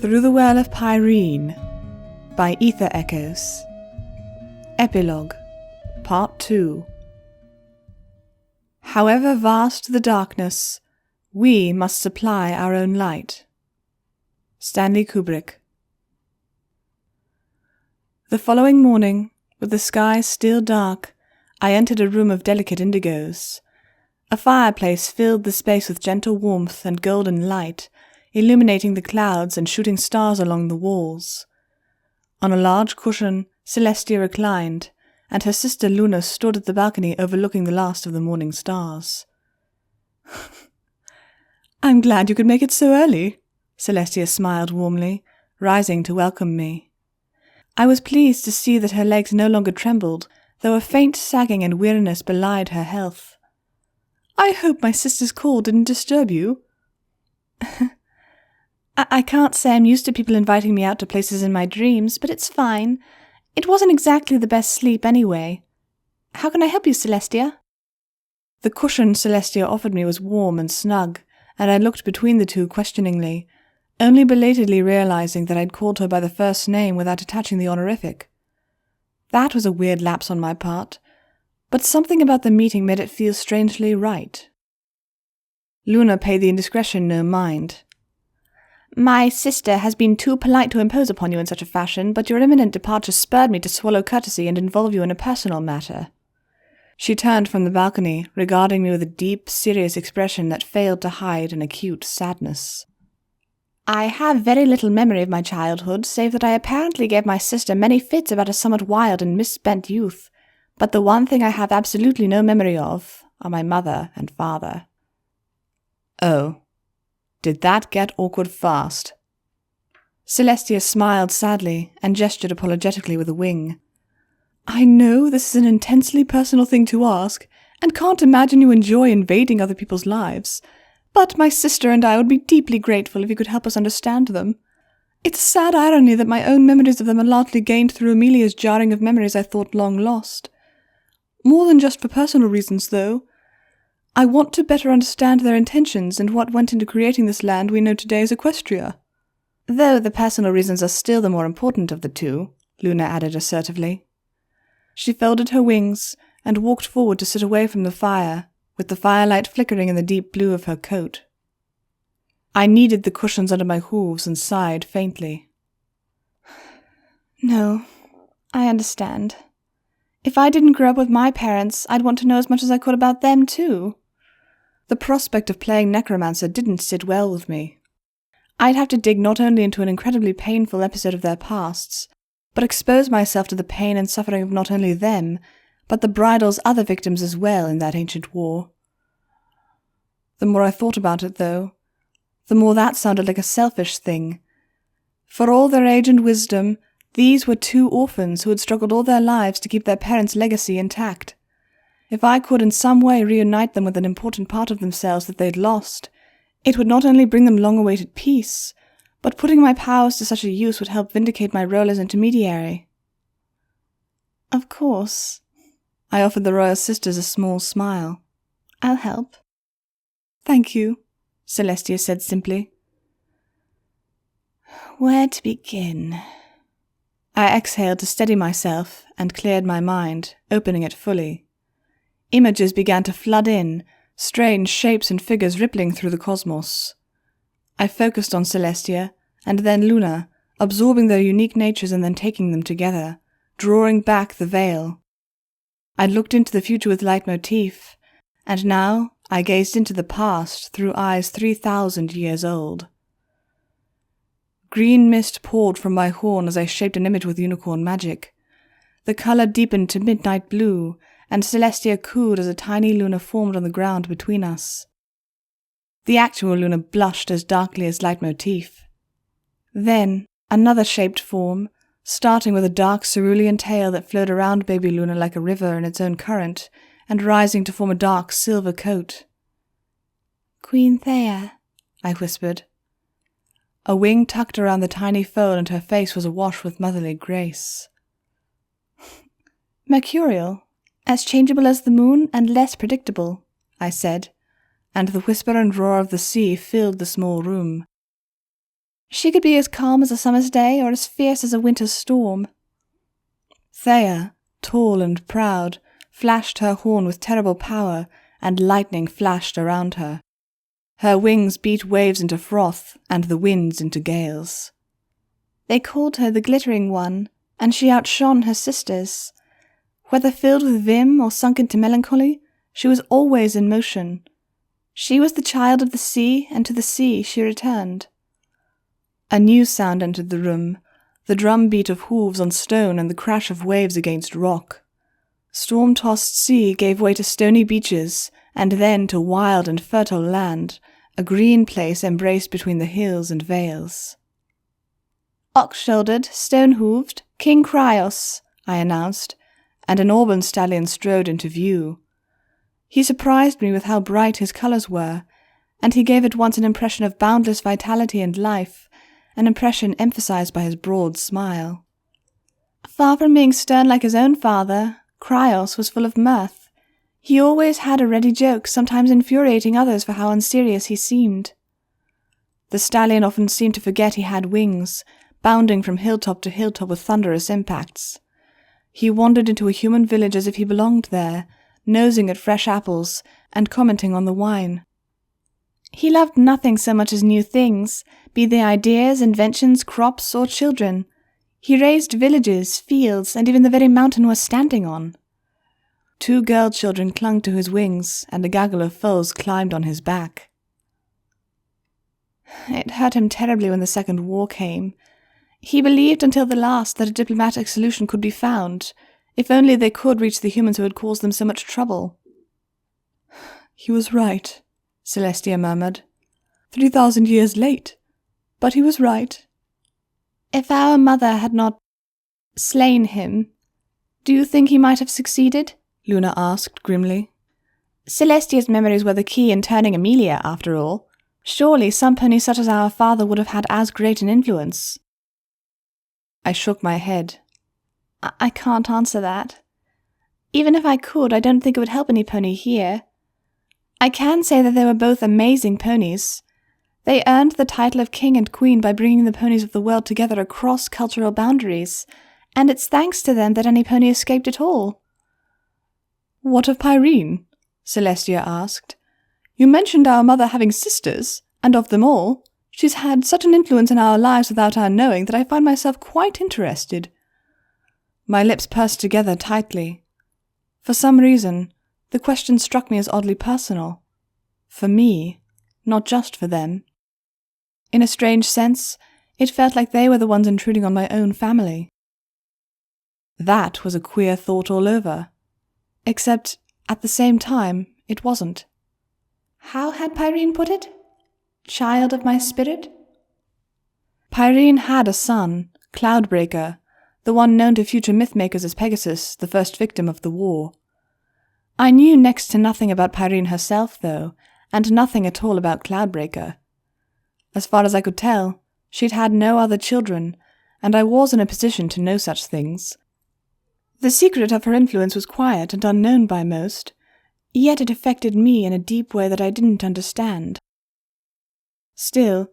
Through the Well of Pyrene by Ether Echoes. Epilogue, Part 2. However vast the darkness, we must supply our own light. Stanley Kubrick. The following morning, with the sky still dark, I entered a room of delicate indigos. A fireplace filled the space with gentle warmth and golden light, illuminating the clouds and shooting stars along the walls. On a large cushion, Celestia reclined, and her sister Luna stood at the balcony overlooking the last of the morning stars. "I'm glad you could make it so early," Celestia smiled warmly, rising to welcome me. I was pleased to see that her legs no longer trembled, though a faint sagging and weariness belied her health. "I hope my sister's call didn't disturb you." I can't say I'm used to people inviting me out to places in my dreams, but it's fine. It wasn't exactly the best sleep anyway. How can I help you, Celestia? The cushion Celestia offered me was warm and snug, and I looked between the two questioningly, only belatedly realizing that I'd called her by the first name without attaching the honorific. That was a weird lapse on my part, but something about the meeting made it feel strangely right. Luna paid the indiscretion no mind. "My sister has been too polite to impose upon you in such a fashion, but your imminent departure spurred me to swallow courtesy and involve you in a personal matter." She turned from the balcony, regarding me with a deep, serious expression that failed to hide an acute sadness. "I have very little memory of my childhood, save that I apparently gave my sister many fits about a somewhat wild and misspent youth, but the one thing I have absolutely no memory of are my mother and father." "Oh. Did that get awkward fast?" Celestia smiled sadly and gestured apologetically with a wing. "I know this is an intensely personal thing to ask, and can't imagine you enjoy invading other people's lives, but my sister and I would be deeply grateful if you could help us understand them. It's a sad irony that my own memories of them are largely gained through Amelia's jarring of memories I thought long lost. More than just for personal reasons, though. I want to better understand their intentions and what went into creating this land we know today as Equestria." "Though the personal reasons are still the more important of the two," Luna added assertively. She folded her wings and walked forward to sit away from the fire, with the firelight flickering in the deep blue of her coat. I kneaded the cushions under my hooves and sighed faintly. "No, I understand. If I didn't grow up with my parents, I'd want to know as much as I could about them, too." The prospect of playing necromancer didn't sit well with me. I'd have to dig not only into an incredibly painful episode of their pasts, but expose myself to the pain and suffering of not only them, but the Bridal's other victims as well in that ancient war. The more I thought about it, though, the more that sounded like a selfish thing. For all their age and wisdom, these were two orphans who had struggled all their lives to keep their parents' legacy intact. If I could in some way reunite them with an important part of themselves that they'd lost, it would not only bring them long-awaited peace, but putting my powers to such a use would help vindicate my role as intermediary. "Of course." I offered the royal sisters a small smile. "I'll help." "Thank you," Celestia said simply. "Where to begin?" I exhaled to steady myself and cleared my mind, opening it fully. Images began to flood in, strange shapes and figures rippling through the cosmos. I focused on Celestia, and then Luna, absorbing their unique natures and then taking them together, drawing back the veil. I looked into the future with leitmotif, and now I gazed into the past through eyes 3,000 years old. Green mist poured from my horn as I shaped an image with unicorn magic. The color deepened to midnight blue, and Celestia cooed as a tiny Luna formed on the ground between us. The actual Luna blushed as darkly as leitmotif. Then another shaped form, starting with a dark cerulean tail that flowed around baby Luna like a river in its own current, and rising to form a dark silver coat. "Queen Thea," I whispered. A wing tucked around the tiny foal, and her face was awash with motherly grace. "Mercurial. As changeable as the moon and less predictable," I said, and the whisper and roar of the sea filled the small room. She could be as calm as a summer's day or as fierce as a winter's storm. Thea, tall and proud, flashed her horn with terrible power, and lightning flashed around her. Her wings beat waves into froth, and the winds into gales. They called her the Glittering One, and she outshone her sisters. Whether filled with vim or sunk into melancholy, she was always in motion. She was the child of the sea, and to the sea she returned. A new sound entered the room, the drumbeat of hooves on stone and the crash of waves against rock. Storm-tossed sea gave way to stony beaches, and then to wild and fertile land, a green place embraced between the hills and vales. "Ox-shouldered, stone-hooved, King Cryos," I announced, and an auburn stallion strode into view. He surprised me with how bright his colours were, and he gave at once an impression of boundless vitality and life, an impression emphasized by his broad smile. Far from being stern like his own father, Cryos was full of mirth. He always had a ready joke, sometimes infuriating others for how unserious he seemed. The stallion often seemed to forget he had wings, bounding from hilltop to hilltop with thunderous impacts. He wandered into a human village as if he belonged there, nosing at fresh apples and commenting on the wine. He loved nothing so much as new things, be they ideas, inventions, crops, or children. He raised villages, fields, and even the very mountain we're standing on. 2 girl children clung to his wings, and a gaggle of foals climbed on his back. It hurt him terribly when the Second War came. He believed until the last that a diplomatic solution could be found, if only they could reach the humans who had caused them so much trouble. "He was right," Celestia murmured. 3,000 years late, but he was right. "If our mother had not slain him, do you think he might have succeeded?" Luna asked grimly. "Celestia's memories were the key in turning Amelia, after all. Surely some pony such as our father would have had as great an influence." I shook my head. I can't answer that. Even if I could, I don't think it would help any pony here. I can say that they were both amazing ponies. They earned the title of king and queen by bringing the ponies of the world together across cultural boundaries, and it's thanks to them that any pony escaped at all." "What of Pyrene?" Celestia asked. "You mentioned our mother having sisters, and of them all, she's had such an influence in our lives without our knowing that I find myself quite interested." My lips pursed together tightly. For some reason, the question struck me as oddly personal. For me, not just for them. In a strange sense, it felt like they were the ones intruding on my own family. That was a queer thought all over. Except, at the same time, it wasn't. How had Pyrene put it? Child of my spirit? Pyrene had a son, Cloudbreaker, the one known to future mythmakers as Pegasus, the first victim of the war. I knew next to nothing about Pyrene herself, though, and nothing at all about Cloudbreaker. As far as I could tell, she'd had no other children, and I was in a position to know such things. The secret of her influence was quiet and unknown by most, yet it affected me in a deep way that I didn't understand. Still,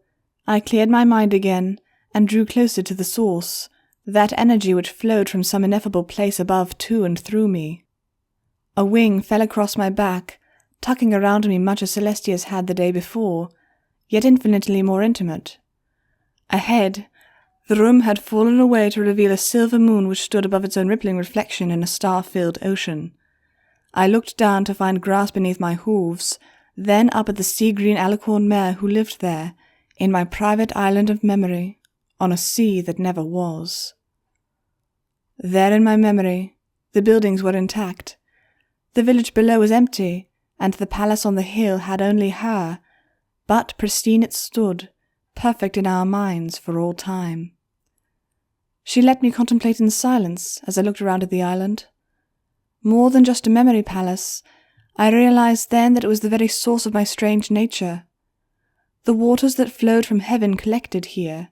I cleared my mind again and drew closer to the source, that energy which flowed from some ineffable place above to and through me. A wing fell across my back, tucking around me much as Celestia's had the day before, yet infinitely more intimate. Ahead, the room had fallen away to reveal a silver moon which stood above its own rippling reflection in a star-filled ocean. I looked down to find grass beneath my hooves, then up at the sea-green alicorn mare who lived there, in my private island of memory, on a sea that never was. There in my memory, the buildings were intact. The village below was empty, and the palace on the hill had only her, but pristine it stood, perfect in our minds for all time. She let me contemplate in silence as I looked around at the island. More than just a memory palace, I realized then that it was the very source of my strange nature. The waters that flowed from heaven collected here.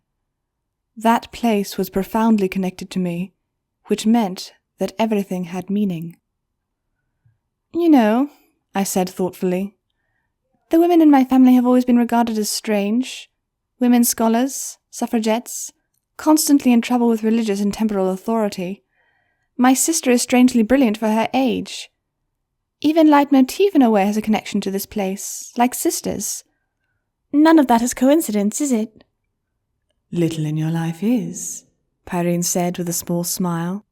That place was profoundly connected to me, which meant that everything had meaning. "You know," I said thoughtfully, "the women in my family have always been regarded as strange. Women scholars, suffragettes, constantly in trouble with religious and temporal authority. My sister is strangely brilliant for her age. Even leitmotif in a way has a connection to this place, like sisters. None of that is coincidence, is it? Little in your life is, Pyrene said with a small smile.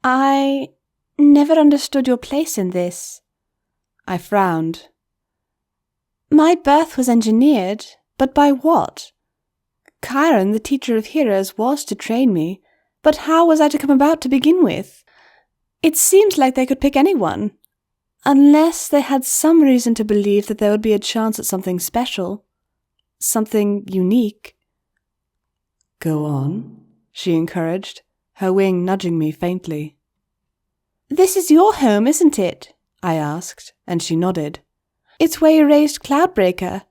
I never understood your place in this. I frowned. My birth was engineered, but by what? Chiron, the teacher of heroes, was to train me, but how was I to come about to begin with? It seemed like they could pick anyone, unless they had some reason to believe that there would be a chance at something special, something unique. Go on, she encouraged, her wing nudging me faintly. This is your home, isn't it? I asked, and she nodded. It's where you raised Cloudbreaker.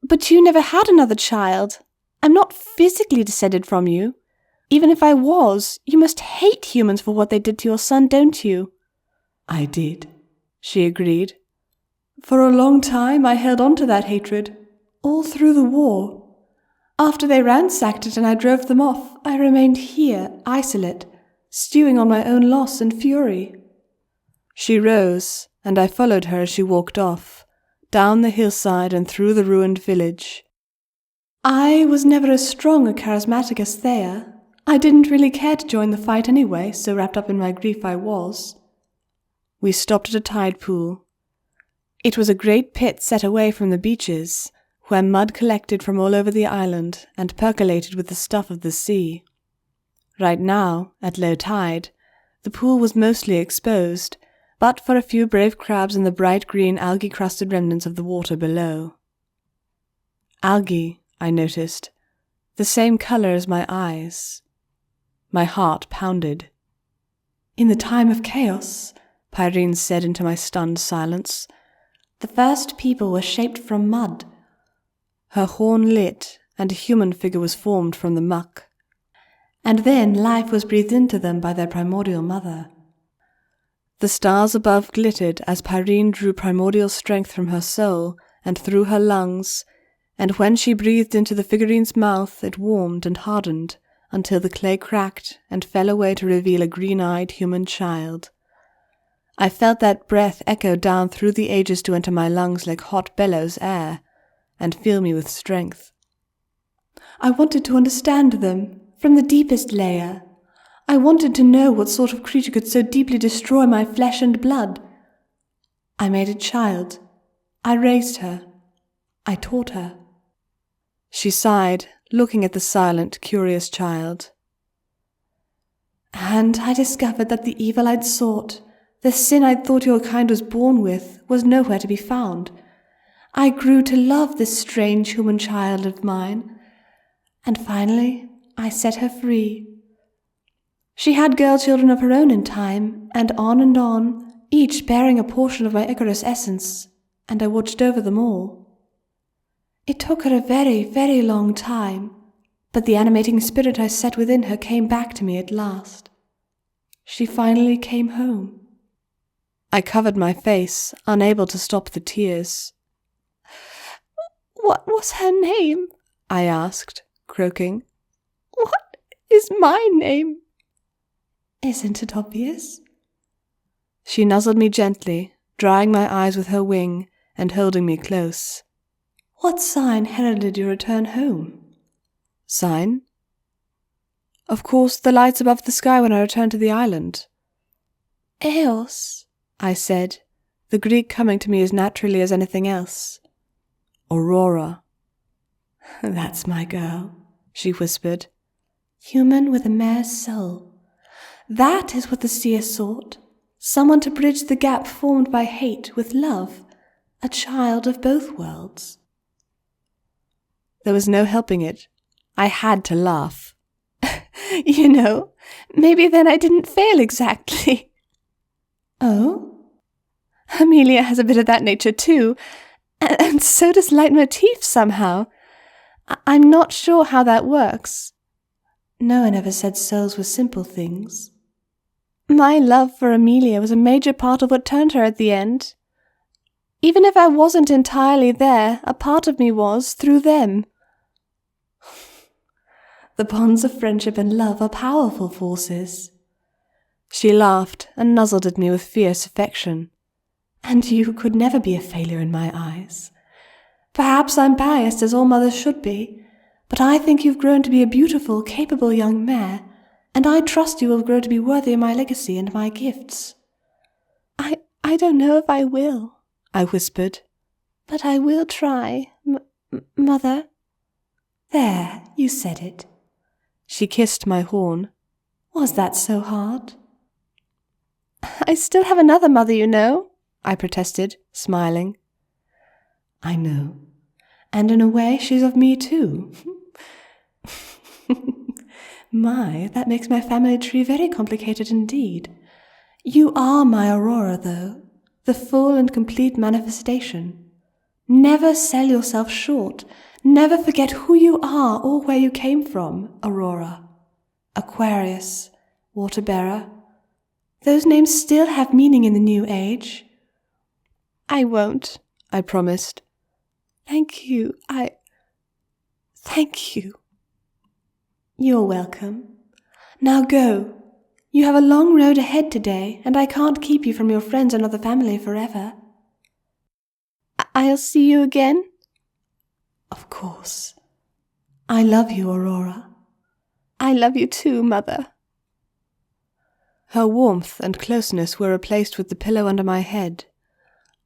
But you never had another child. I'm not physically descended from you. Even if I was, you must hate humans for what they did to your son, don't you? I did, she agreed. For a long time I held on to that hatred, all through the war. After they ransacked it and I drove them off, I remained here, isolate, stewing on my own loss and fury. She rose, and I followed her as she walked off, down the hillside and through the ruined village. I was never as strong or charismatic as Thea. I didn't really care to join the fight anyway, so wrapped up in my grief I was. We stopped at a tide pool. It was a great pit set away from the beaches, where mud collected from all over the island and percolated with the stuff of the sea. Right now, at low tide, the pool was mostly exposed, but for a few brave crabs and the bright green algae-crusted remnants of the water below. Algae, I noticed, the same color as my eyes. My heart pounded. In the time of chaos, Pyrene said into my stunned silence, the first people were shaped from mud. Her horn lit, and a human figure was formed from the muck. And then life was breathed into them by their primordial mother. The stars above glittered as Pyrene drew primordial strength from her soul and through her lungs, and when she breathed into the figurine's mouth it warmed and hardened until the clay cracked and fell away to reveal a green-eyed human child. I felt that breath echo down through the ages to enter my lungs like hot bellows air, and fill me with strength. I wanted to understand them, from the deepest layer. I wanted to know what sort of creature could so deeply destroy my flesh and blood. I made a child. I raised her. I taught her. She sighed, looking at the silent, curious child. And I discovered that the evil I'd sought, the sin I'd thought your kind was born with, was nowhere to be found. I grew to love this strange human child of mine, and finally I set her free. She had girl children of her own in time, and on, each bearing a portion of my Icarus essence, and I watched over them all. It took her a very, very long time, but the animating spirit I set within her came back to me at last. She finally came home. I covered my face, unable to stop the tears. What was her name? I asked, croaking. What is my name? Isn't it obvious? She nuzzled me gently, drying my eyes with her wing and holding me close. What sign heralded your return home? Sign? Of course, the lights above the sky when I returned to the island. Eos, I said, the Greek coming to me as naturally as anything else. Aurora. That's my girl, she whispered. Human with a mare's soul. That is what the seer sought. Someone to bridge the gap formed by hate with love. A child of both worlds. There was no helping it. I had to laugh. You know, maybe then I didn't fail exactly. Oh? Amelia has a bit of that nature too, and so does leitmotif somehow. I'm not sure how that works. No one ever said souls were simple things. My love for Amelia was a major part of what turned her at the end. Even if I wasn't entirely there, a part of me was, through them. The bonds of friendship and love are powerful forces. She laughed and nuzzled at me with fierce affection. And you could never be a failure in my eyes. Perhaps I'm biased, as all mothers should be, but I think you've grown to be a beautiful, capable young mare, and I trust you will grow to be worthy of my legacy and my gifts. I don't know if I will, I whispered. But I will try, Mother. There, you said it. She kissed my horn. Was that so hard? I still have another mother, you know, I protested, smiling. I know. And in a way, she's of me too. My, that makes my family tree very complicated indeed. You are my Aurora, though, the full and complete manifestation. Never sell yourself short. Never forget who you are or where you came from, Aurora. Aquarius, Water-bearer. Those names still have meaning in the new age. I won't, I promised. Thank you. Thank you. You're welcome. Now go. You have a long road ahead today, and I can't keep you from your friends and other family forever. I'll see you again? Of course. I love you, Aurora. I love you too, Mother. Her warmth and closeness were replaced with the pillow under my head.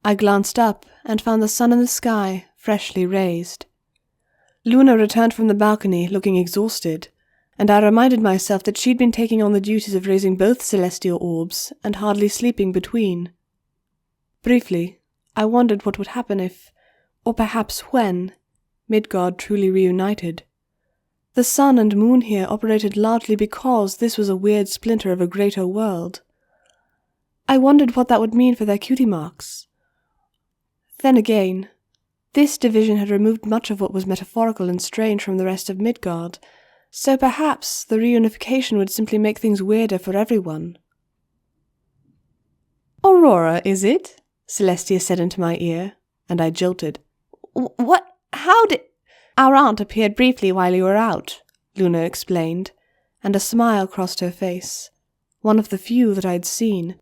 I glanced up and found the sun in the sky, freshly raised. Luna returned from the balcony, looking exhausted, and I reminded myself that she'd been taking on the duties of raising both celestial orbs and hardly sleeping between. Briefly, I wondered what would happen if, or perhaps when, Midgard truly reunited. The sun and moon here operated largely because this was a weird splinter of a greater world. I wondered what that would mean for their cutie marks. Then again, this division had removed much of what was metaphorical and strange from the rest of Midgard, so perhaps the reunification would simply make things weirder for everyone. "Aurora, is it?" Celestia said into my ear, and I jilted. "What? How did—" "Our aunt appeared briefly while you were out," Luna explained, and a smile crossed her face, one of the few that I'd seen.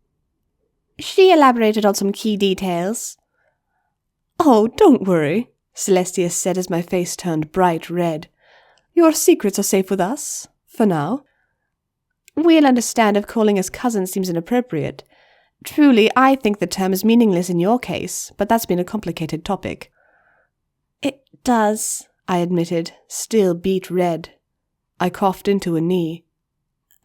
"She elaborated on some key details." "Oh, don't worry," Celestia said as my face turned bright red. "Your secrets are safe with us, for now. We'll understand if calling us cousins seems inappropriate. Truly, I think the term is meaningless in your case, but that's been a complicated topic." "It does," I admitted, still beet red. I coughed into a knee.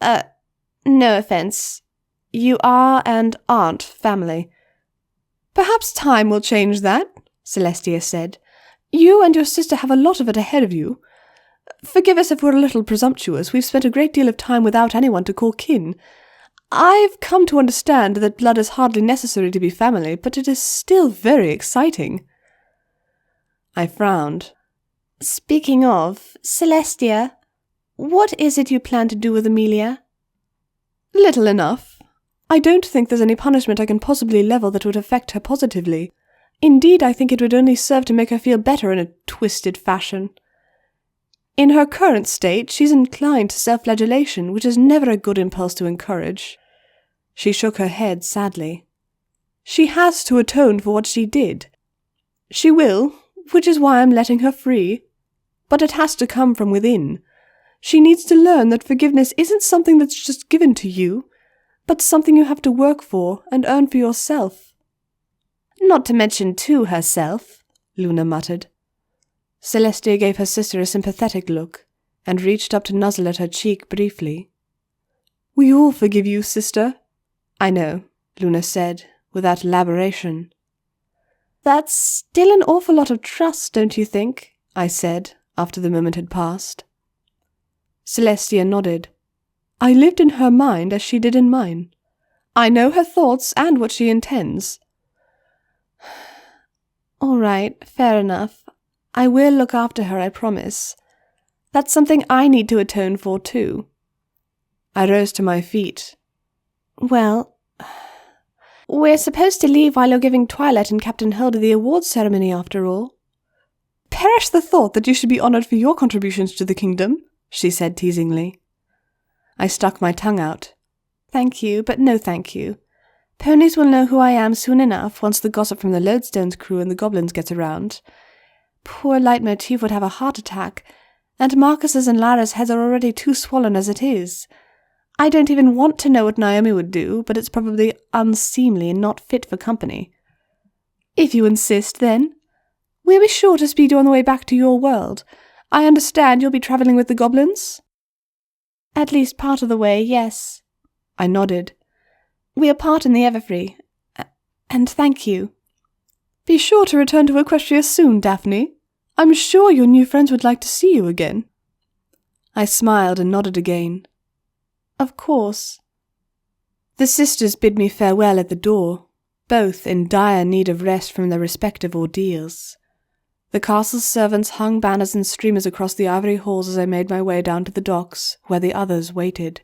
No offense. You are and aren't family." "Perhaps time will change that," Celestia said. "You and your sister have a lot of it ahead of you. Forgive us if we're a little presumptuous. We've spent a great deal of time without anyone to call kin. I've come to understand that blood is hardly necessary to be family, but it is still very exciting." I frowned. "Speaking of, Celestia, what is it you plan to do with Amelia?" "Little enough. I don't think there's any punishment I can possibly level that would affect her positively. Indeed, I think it would only serve to make her feel better in a twisted fashion. In her current state, she's inclined to self-flagellation, which is never a good impulse to encourage." She shook her head sadly. "She has to atone for what she did. She will, which is why I'm letting her free. But it has to come from within. She needs to learn that forgiveness isn't something that's just given to you, but something you have to work for and earn for yourself." "Not to mention to herself," Luna muttered. Celestia gave her sister a sympathetic look, and reached up to nuzzle at her cheek briefly. "We all forgive you, sister." "I know," Luna said, without elaboration. "That's still an awful lot of trust, don't you think?" I said, after the moment had passed. Celestia nodded. "I lived in her mind as she did in mine. I know her thoughts and what she intends." "All right, fair enough. I will look after her, I promise. That's something I need to atone for, too." I rose to my feet. "Well, We're supposed to leave while you're giving Twilight and Captain Hilda the awards ceremony after all. Perish the thought that you should be honoured for your contributions to the kingdom, she said teasingly. I stuck my tongue out. Thank you, but no thank you. Ponies will know who I am soon enough once the gossip from the Lodestone's crew and the goblins gets around. Poor Leitmotif would have a heart attack, and Marcus's and Lara's heads are already too swollen as it is. I don't even want to know what Naomi would do, but it's probably unseemly and not fit for company. If you insist, then. We'll be sure to speed you on the way back to your world. I understand you'll be travelling with the goblins? At least part of the way, yes. I nodded. We'll part in the Everfree. And thank you. Be sure to return to Equestria soon, Daphne. I'm sure your new friends would like to see you again. I smiled and nodded again. Of course. The sisters bid me farewell at the door, both in dire need of rest from their respective ordeals. The castle's servants hung banners and streamers across the ivory halls as I made my way down to the docks, where the others waited.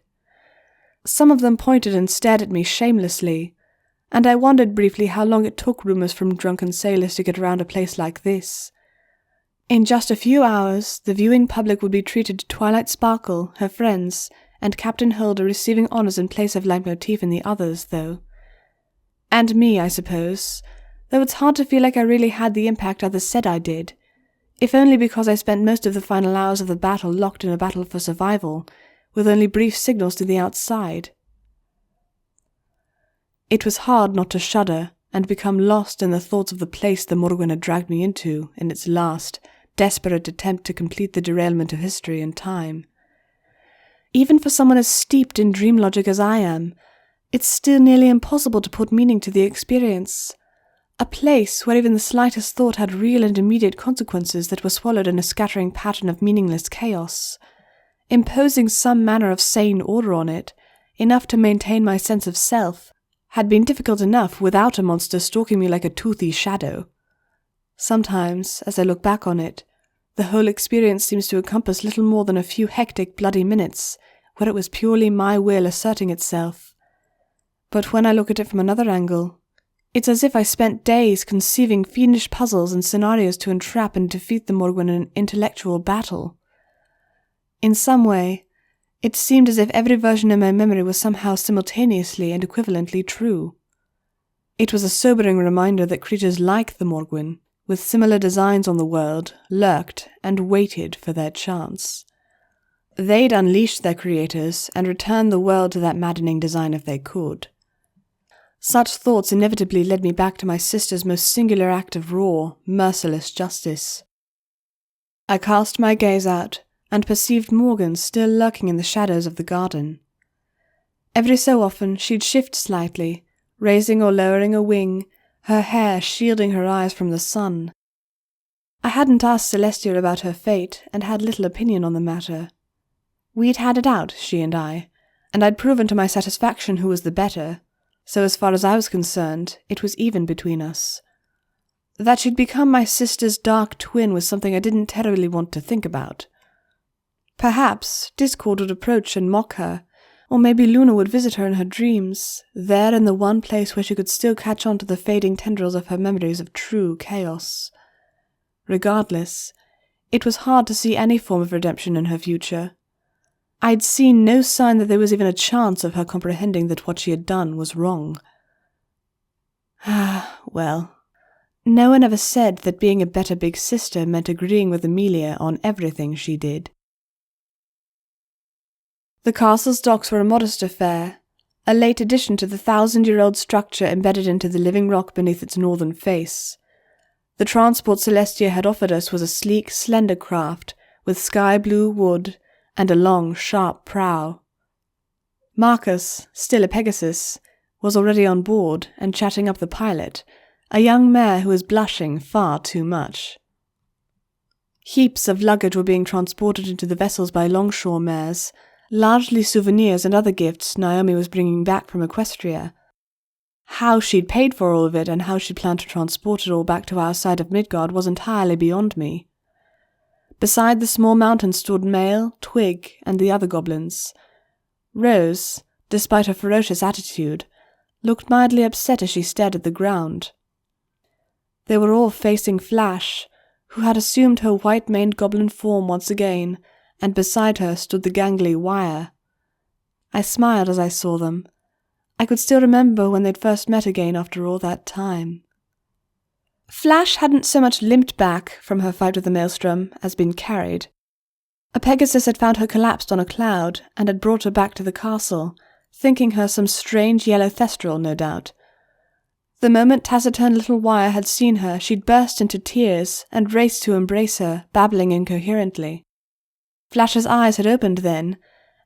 Some of them pointed and stared at me shamelessly, and I wondered briefly how long it took rumours from drunken sailors to get around a place like this. In just a few hours, the viewing public would be treated to Twilight Sparkle, her friends, and Captain Hilda receiving honours in place of Leitmotif and the others, though. And me, I suppose, though it's hard to feel like I really had the impact others said I did, if only because I spent most of the final hours of the battle locked in a battle for survival, with only brief signals to the outside. It was hard not to shudder and become lost in the thoughts of the place the Morgwen had dragged me into in its last, desperate attempt to complete the derailment of history and time. Even for someone as steeped in dream logic as I am, it's still nearly impossible to put meaning to the experience. A place where even the slightest thought had real and immediate consequences that were swallowed in a scattering pattern of meaningless chaos. Imposing some manner of sane order on it, enough to maintain my sense of self, had been difficult enough without a monster stalking me like a toothy shadow. Sometimes, as I look back on it, the whole experience seems to encompass little more than a few hectic, bloody minutes, where it was purely my will asserting itself. But when I look at it from another angle, it's as if I spent days conceiving fiendish puzzles and scenarios to entrap and defeat the Morgwen in an intellectual battle. In some way, it seemed as if every version in my memory was somehow simultaneously and equivalently true. It was a sobering reminder that creatures like the Morgwen, with similar designs on the world, lurked and waited for their chance. They'd unleash their creators and return the world to that maddening design if they could. Such thoughts inevitably led me back to my sister's most singular act of raw, merciless justice. I cast my gaze out, and perceived Morgan still lurking in the shadows of the garden. Every so often she'd shift slightly, raising or lowering a wing, her hair shielding her eyes from the sun. I hadn't asked Celestia about her fate, and had little opinion on the matter. We'd had it out, she and I'd proven to my satisfaction who was the better, so as far as I was concerned, it was even between us. That she'd become my sister's dark twin was something I didn't terribly want to think about. Perhaps Discord would approach and mock her, or maybe Luna would visit her in her dreams, there in the one place where she could still catch on to the fading tendrils of her memories of true chaos. Regardless, it was hard to see any form of redemption in her future. I'd seen no sign that there was even a chance of her comprehending that what she had done was wrong. Well, no one ever said that being a better big sister meant agreeing with Amelia on everything she did. The castle's docks were a modest affair, a late addition to the 1,000-year-old structure embedded into the living rock beneath its northern face. The transport Celestia had offered us was a sleek, slender craft with sky-blue wood and a long, sharp prow. Marcus, still a Pegasus, was already on board and chatting up the pilot, a young mare who was blushing far too much. Heaps of luggage were being transported into the vessels by longshore mares, largely souvenirs and other gifts Naomi was bringing back from Equestria. How she'd paid for all of it and how she planned to transport it all back to our side of Midgard was entirely beyond me. Beside the small mountain stood Mail, Twig, and the other goblins. Rose, despite her ferocious attitude, looked mildly upset as she stared at the ground. They were all facing Flash, who had assumed her white-maned goblin form once again, and beside her stood the gangly Wire. I smiled as I saw them. I could still remember when they'd first met again after all that time. Flash hadn't so much limped back from her fight with the Maelstrom as been carried. A Pegasus had found her collapsed on a cloud and had brought her back to the castle, thinking her some strange yellow thestral, no doubt. The moment taciturn little Wire had seen her, she'd burst into tears and raced to embrace her, babbling incoherently. Flash's eyes had opened then,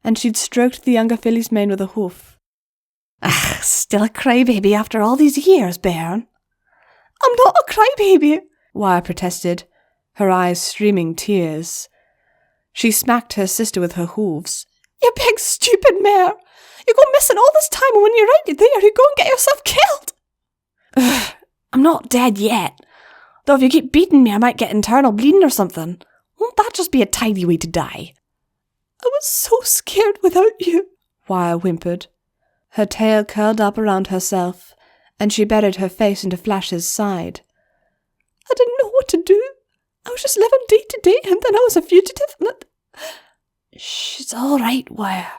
and she'd stroked the younger filly's mane with a hoof. "Ah, still a crybaby after all these years, bairn." "I'm not a crybaby," Wire protested, her eyes streaming tears. She smacked her sister with her hooves. "You big stupid mare! You go missing all this time, and when you're right there, you go and get yourself killed." "Ugh, I'm not dead yet. Though if you keep beating me, I might get internal bleeding or something. Won't that just be a tidy way to die?" "I was so scared without you," Wire whimpered. Her tail curled up around herself, and she buried her face into Flash's side. "I didn't know what to do. I was just living day to day, and then I was a fugitive, and Shh, it's all right, Wire.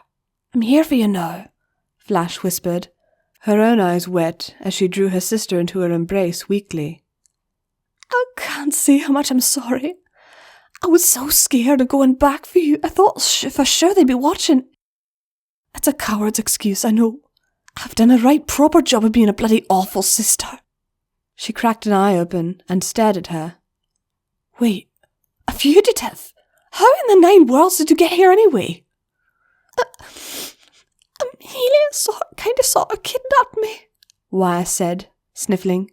I'm here for you now," Flash whispered, her own eyes wet as she drew her sister into her embrace weakly. "I can't say how much I'm sorry. I was so scared of going back for you. I thought for sure they'd be watching. It's a coward's excuse, I know. I've done a right proper job of being a bloody awful sister." She cracked an eye open and stared at her. "Wait, a fugitive? How in the 9 worlds did you get here anyway?" "Amelia kind of kidnapped me," Wire said, sniffling.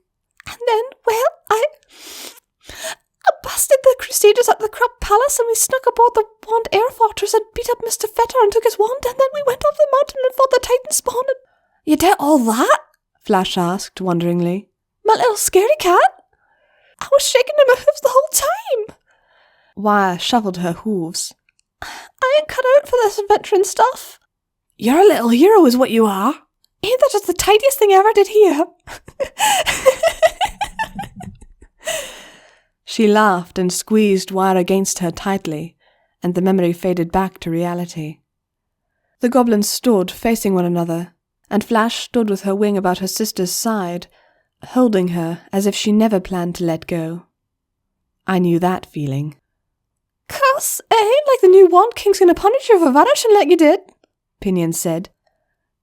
"And then, well, I busted the Crusaders at the Crab Palace, and we snuck aboard the Wand Air Fortress and beat up Mr. Fetter and took his wand, and then we went up the mountain and fought the Titan spawn. You did all that?" Flash asked, wonderingly. "My little scaredy cat? I was shaking in my hooves the whole time." Wire shuffled her hooves. "I ain't cut out for this adventuring stuff." "You're a little hero is what you are." "Ain't that just the tidiest thing I ever did here?" She laughed and squeezed Wire against her tightly, and the memory faded back to reality. The goblins stood facing one another, and Flash stood with her wing about her sister's side, holding her as if she never planned to let go. I knew that feeling. "'Cause it ain't like the new Wand King's gonna punish you for vanishing like you did," Pinion said.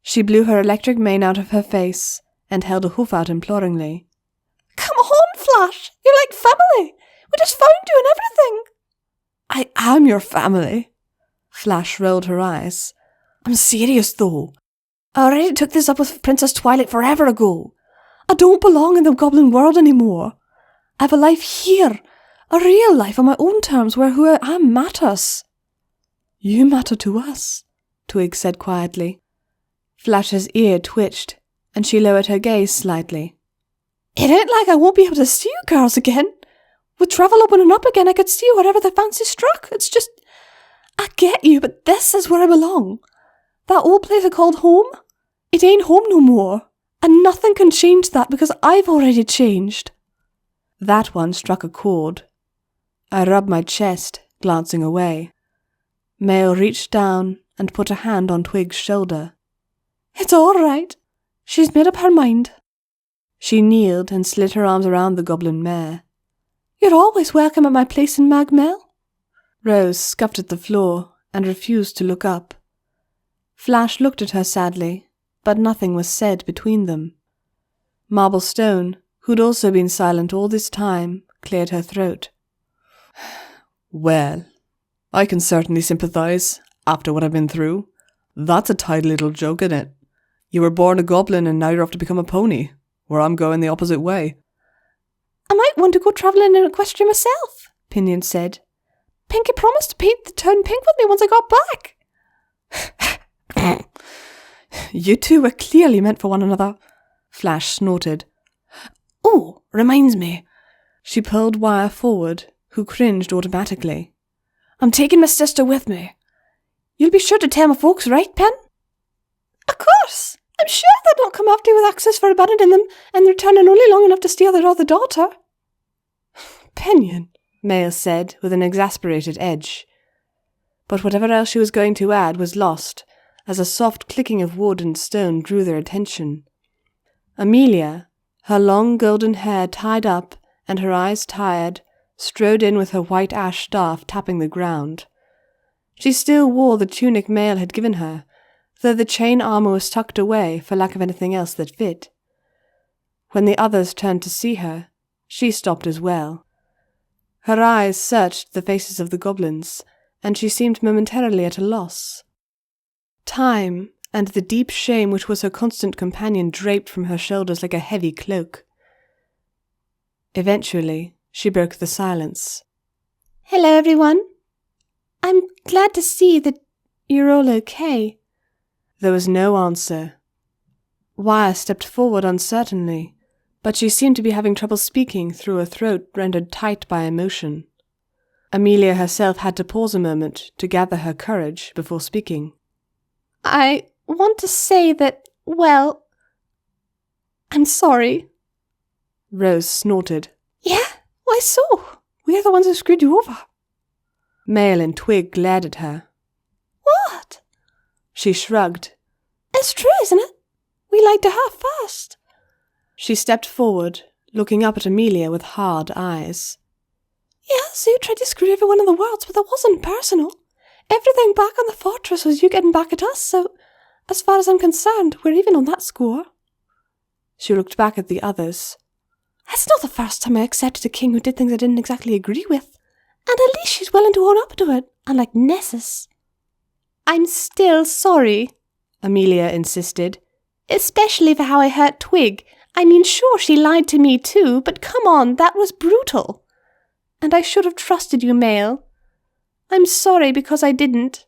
She blew her electric mane out of her face and held a hoof out imploringly. "Come on, Flash! You're like family! We just found you and everything!" "I am your family." Flash rolled her eyes. "I'm serious, though. I already took this up with Princess Twilight forever ago. I don't belong in the goblin world anymore. I have a life here, a real life on my own terms where who I am matters." "You matter to us," Twig said quietly. Flash's ear twitched, and she lowered her gaze slightly. "It ain't like I won't be able to see you girls again. With travel opening up again, I could see you wherever the fancy struck. It's just, I get you, but this is where I belong. That old place I called home, it ain't home no more, and nothing can change that because I've already changed." That one struck a chord. I rubbed my chest, glancing away. Mail reached down and put a hand on Twig's shoulder. "It's all right. She's made up her mind." She kneeled and slid her arms around the goblin mare. "You're always welcome at my place in Magmel." Rose scuffed at the floor and refused to look up. Flash looked at her sadly, but nothing was said between them. Marble Stone, who'd also been silent all this time, cleared her throat. "Well, I can certainly sympathise, after what I've been through. That's a tidy little joke, isn't it? You were born a goblin and now you're off to become a pony, where I'm going the opposite way." "I might want to go travelling in Equestria myself," Pinion said. "Pinky promised to paint the town pink with me once I got back." "You two were clearly meant for one another," Flash snorted. "Oh, reminds me." She pulled Wire forward, who cringed automatically. "I'm taking my sister with me. You'll be sure to tell my folks, right, Pen?" "Of course. I'm sure they'd not come after you with access for abandoning them and returning only long enough to steal their other daughter. Pinion, Mael said with an exasperated edge. But whatever else she was going to add was lost, as a soft clicking of wood and stone drew their attention. Amelia, her long golden hair tied up and her eyes tired, strode in with her white ash staff tapping the ground. She still wore the tunic Mael had given her, though the chain armour was tucked away for lack of anything else that fit. When the others turned to see her, she stopped as well. Her eyes searched the faces of the goblins, and she seemed momentarily at a loss. Time and the deep shame which was her constant companion draped from her shoulders like a heavy cloak. Eventually, she broke the silence. Hello, everyone. I'm glad to see that you're all okay. There was no answer. Wire stepped forward uncertainly, but she seemed to be having trouble speaking through a throat rendered tight by emotion. Amelia herself had to pause a moment to gather her courage before speaking. I want to say that, well, I'm sorry. Rose snorted. Yeah? Why so? We're the ones who screwed you over. Mael and Twig glared at her. What? She shrugged. It's true, isn't it? We liked her first. She stepped forward, looking up at Amelia with hard eyes. Yeah, so you tried to screw everyone in the world, but that wasn't personal. Everything back on the fortress was you getting back at us, so as far as I'm concerned, we're even on that score. She looked back at the others. That's not the first time I accepted a king who did things I didn't exactly agree with. And at least she's willing to own up to it, unlike Nessus. I'm still sorry, Amelia insisted. Especially for how I hurt Twig. I mean, sure, she lied to me too, but come on, that was brutal. And I should have trusted you, Mael. I'm sorry because I didn't.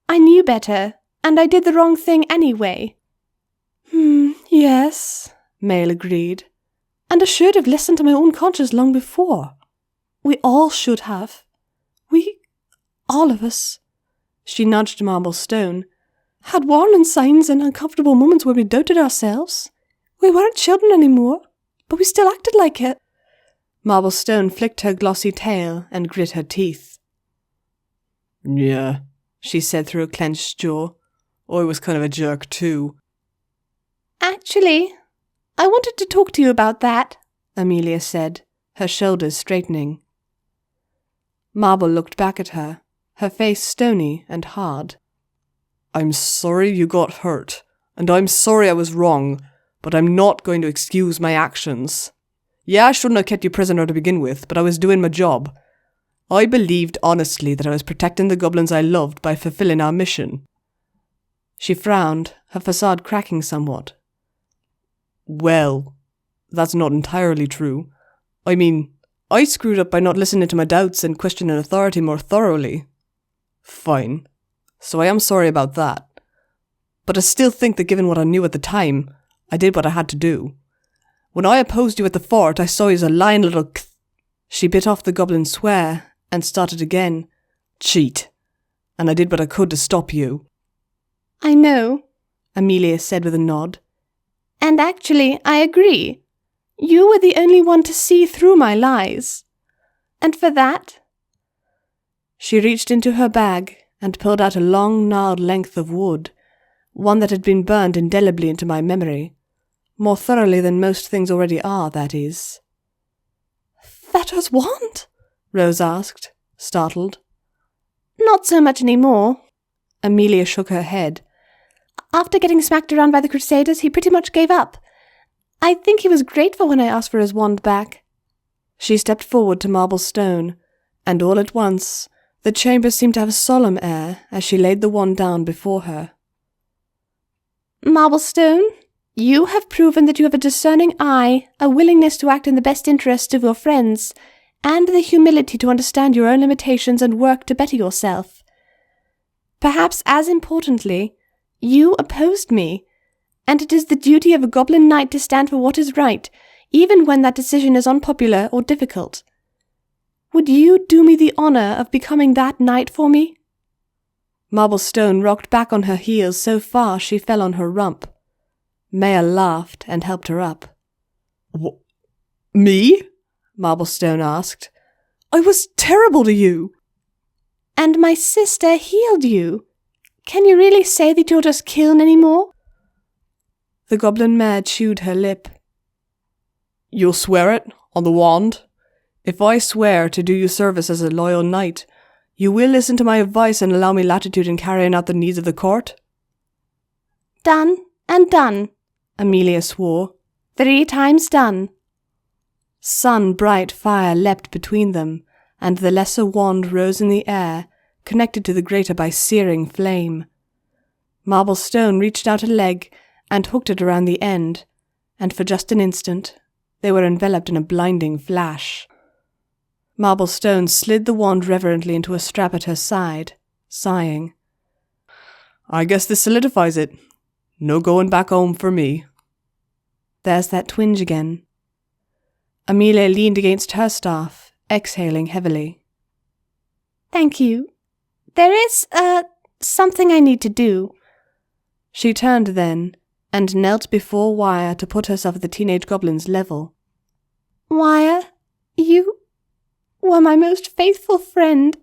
I knew better, and I did the wrong thing anyway. Yes, Mael agreed. And I should have listened to my own conscience long before. We all should have. All of us. She nudged Marble Stone. Had warning signs and uncomfortable moments where we doubted ourselves. We weren't children anymore, but we still acted like it. Marble Stone flicked her glossy tail and grit her teeth. Yeah, she said through a clenched jaw. I was kind of a jerk too. Actually, I wanted to talk to you about that, Amelia said, her shoulders straightening. Marble looked back at her, her face stony and hard. I'm sorry you got hurt, and I'm sorry I was wrong, but I'm not going to excuse my actions. Yeah, I shouldn't have kept you prisoner to begin with, but I was doing my job. I believed honestly that I was protecting the goblins I loved by fulfilling our mission. She frowned, her facade cracking somewhat. Well, that's not entirely true. I mean, I screwed up by not listening to my doubts and questioning authority more thoroughly. Fine. So I am sorry about that. But I still think that given what I knew at the time, I did what I had to do. When I opposed you at the fort, I saw you as a lying little She bit off the goblin swear and started again. Cheat. And I did what I could to stop you. I know, Amelia said with a nod. And actually, I agree. You were the only one to see through my lies. And for that... She reached into her bag and pulled out a long, gnarled length of wood, one that had been burned indelibly into my memory. More thoroughly than most things already are, that is. Fetter's wand? Rose asked, startled. Not so much anymore. Amelia shook her head. After getting smacked around by the Crusaders, he pretty much gave up. I think he was grateful when I asked for his wand back. She stepped forward to Marble Stone, and all at once the chamber seemed to have a solemn air as she laid the wand down before her. Marble Stone, you have proven that you have a discerning eye, a willingness to act in the best interests of your friends, and the humility to understand your own limitations and work to better yourself. Perhaps as importantly, you opposed me, and it is the duty of a goblin knight to stand for what is right, even when that decision is unpopular or difficult. Would you do me the honour of becoming that knight for me? Marble Stone rocked back on her heels so far she fell on her rump. Maya laughed and helped her up. Me? Marblestone asked. I was terrible to you. And my sister healed you. Can you really say that you're just killing anymore? The goblin mare chewed her lip. You'll swear it, on the wand? If I swear to do you service as a loyal knight, you will listen to my advice and allow me latitude in carrying out the needs of the court? Done and done, Amelia swore. 3 times done. Sun-bright fire leapt between them, and the lesser wand rose in the air, connected to the greater by searing flame. Marblestone reached out a leg and hooked it around the end, and for just an instant they were enveloped in a blinding flash. Marblestone slid the wand reverently into a strap at her side, sighing. I guess this solidifies it. No going back home for me. There's that twinge again. Amelia leaned against her staff, exhaling heavily. Thank you. There is, something I need to do. She turned then, and knelt before Wire to put herself at the teenage goblin's level. Wire, you were my most faithful friend,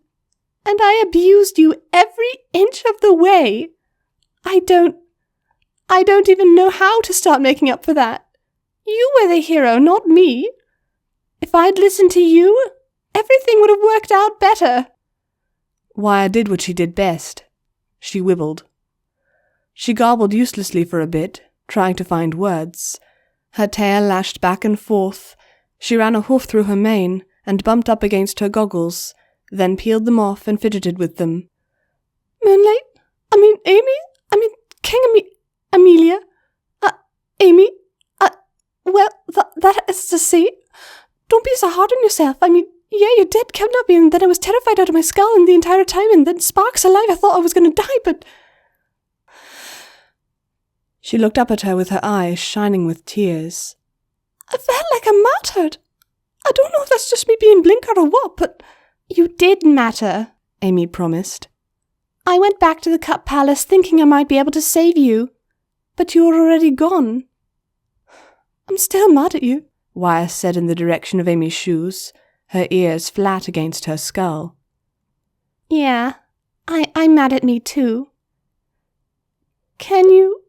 and I abused you every inch of the way. I don't even know how to start making up for that. You were the hero, not me. If I'd listened to you, everything would have worked out better. Wire did what she did best. She wibbled. She gobbled uselessly for a bit, trying to find words. Her tail lashed back and forth. She ran a hoof through her mane and bumped up against her goggles, then peeled them off and fidgeted with them. Moonlight? Amy? King Amelia? Amy? Well, that is to say, don't be so hard on yourself. Yeah, you did kidnap me, and then I was terrified out of my skull and the entire time, and then sparks alive, I thought I was going to die, but... She looked up at her with her eyes shining with tears. I felt like I mattered. I don't know if that's just me being blinkered or what, but... You did matter, Amy promised. I went back to the Cup Palace thinking I might be able to save you, but you were already gone. I'm still mad at you, Wire said in the direction of Amy's shoes, her ears flat against her skull. Yeah, I'm mad at me too. Can you...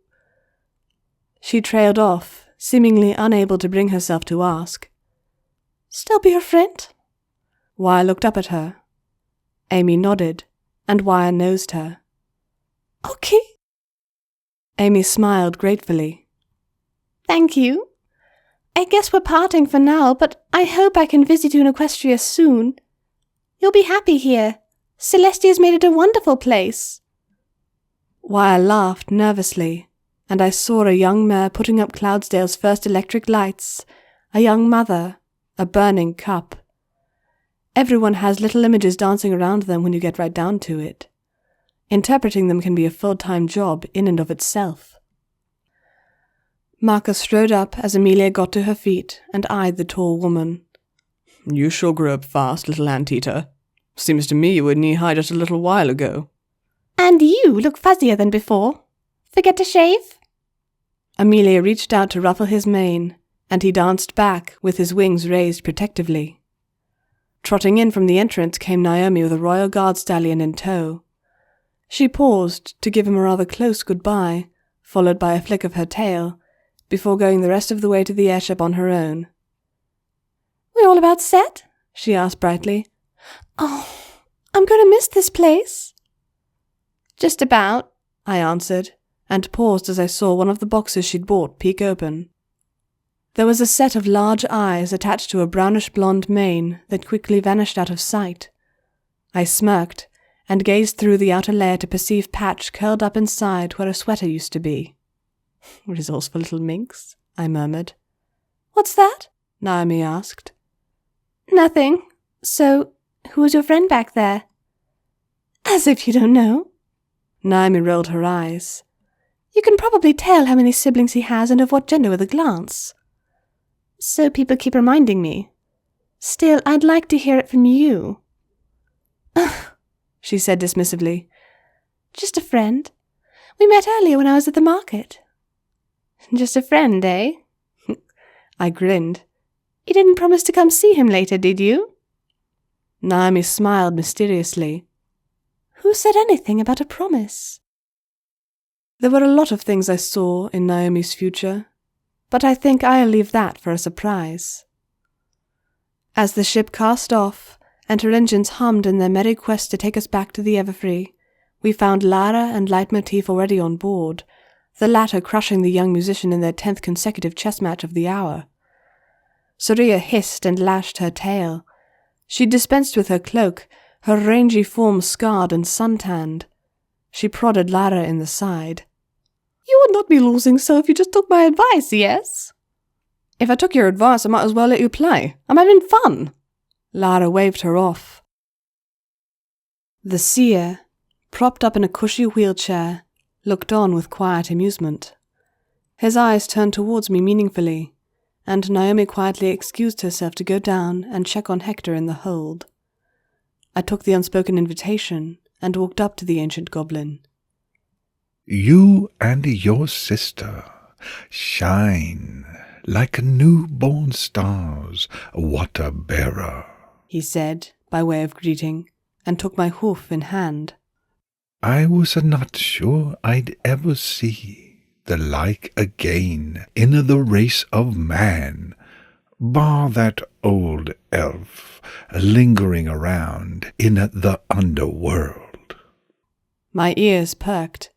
She trailed off, seemingly unable to bring herself to ask. Still be her friend? Wire looked up at her. Amy nodded, and Wire nosed her. Okay. Amy smiled gratefully. Thank you. I guess we're parting for now, but I hope I can visit you in Equestria soon. You'll be happy here. Celestia's made it a wonderful place. Wire laughed nervously, and I saw a young mare putting up Cloudsdale's first electric lights, a young mother, a burning cup. Everyone has little images dancing around them when you get right down to it. Interpreting them can be a full-time job in and of itself. Marcus strode up as Amelia got to her feet and eyed the tall woman. You sure grew up fast, little anteater. Seems to me you were knee-high just a little while ago. And you look fuzzier than before. Forget to shave? Amelia reached out to ruffle his mane, and he danced back with his wings raised protectively. Trotting in from the entrance came Naomi with a royal guard stallion in tow. She paused to give him a rather close goodbye, followed by a flick of her tail, before going the rest of the way to the airship on her own. We all about set? She asked brightly. Oh, I'm going to miss this place. Just about, I answered, and paused as I saw one of the boxes she'd bought peek open. There was a set of large eyes attached to a brownish-blonde mane that quickly vanished out of sight. I smirked, and gazed through the outer layer to perceive Patch curled up inside where a sweater used to be. Resourceful little minx, I murmured. What's that? Naomi asked. Nothing. So, who's your friend back there? As if you don't know. Naomi rolled her eyes. You can probably tell how many siblings he has and of what gender with a glance. So people keep reminding me. Still, I'd like to hear it from you. She said dismissively. Just a friend. We met earlier when I was at the market. Just a friend, eh? I grinned. You didn't promise to come see him later, did you? Naomi smiled mysteriously. Who said anything about a promise? There were a lot of things I saw in Naomi's future, but I think I'll leave that for a surprise. As the ship cast off, and her engines hummed in their merry quest to take us back to the Everfree, we found Lara and Leitmotif already on board, the latter crushing the young musician in their 10th consecutive chess match of the hour. Saria hissed and lashed her tail. She dispensed with her cloak, her rangy form scarred and suntanned. She prodded Lara in the side. You would not be losing so if you just took my advice, yes? If I took your advice, I might as well let you play. I'm having fun. Lara waved her off. The seer, propped up in a cushy wheelchair, looked on with quiet amusement. His eyes turned towards me meaningfully, and Naomi quietly excused herself to go down and check on Hector in the hold. I took the unspoken invitation and walked up to the ancient goblin. You and your sister shine like newborn stars, water-bearer, he said, by way of greeting, and took my hoof in hand. I was not sure I'd ever see the like again in the race of man, bar that old elf lingering around in the underworld. My ears perked.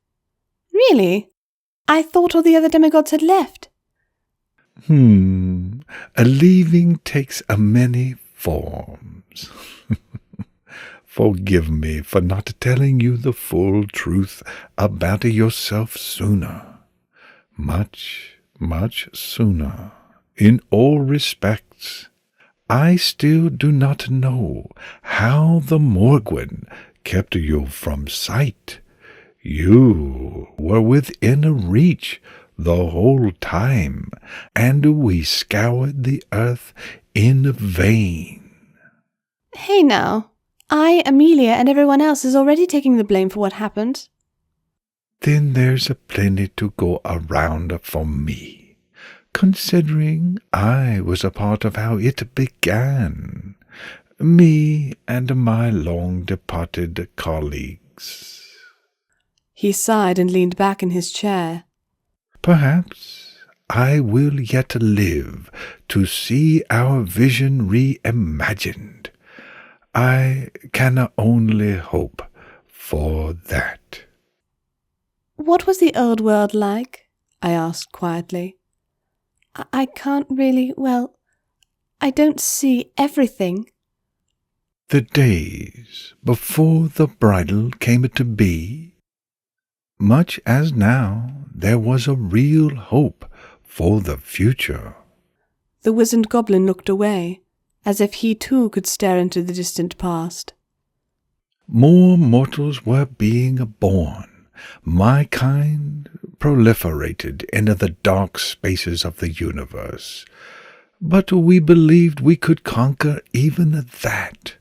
Really? I thought all the other demigods had left. A leaving takes a many forms. Forgive me for not telling you the full truth about yourself sooner. Much, much sooner. In all respects, I still do not know how the Morgwin kept you from sight. You were within reach the whole time, and we scoured the earth in vain. Hey now, I, Amelia, and everyone else is already taking the blame for what happened. Then there's plenty to go around for me, considering I was a part of how it began. Me and my long-departed colleagues. He sighed and leaned back in his chair. Perhaps I will yet live to see our vision reimagined. I can only hope for that. What was the old world like? I asked quietly. I can't really, I don't see everything. The days before the bridal came to be, much as now there was a real hope for the future. The wizened goblin looked away, as if he too could stare into the distant past. More mortals were being born. My kind proliferated into the dark spaces of the universe, but we believed we could conquer even that.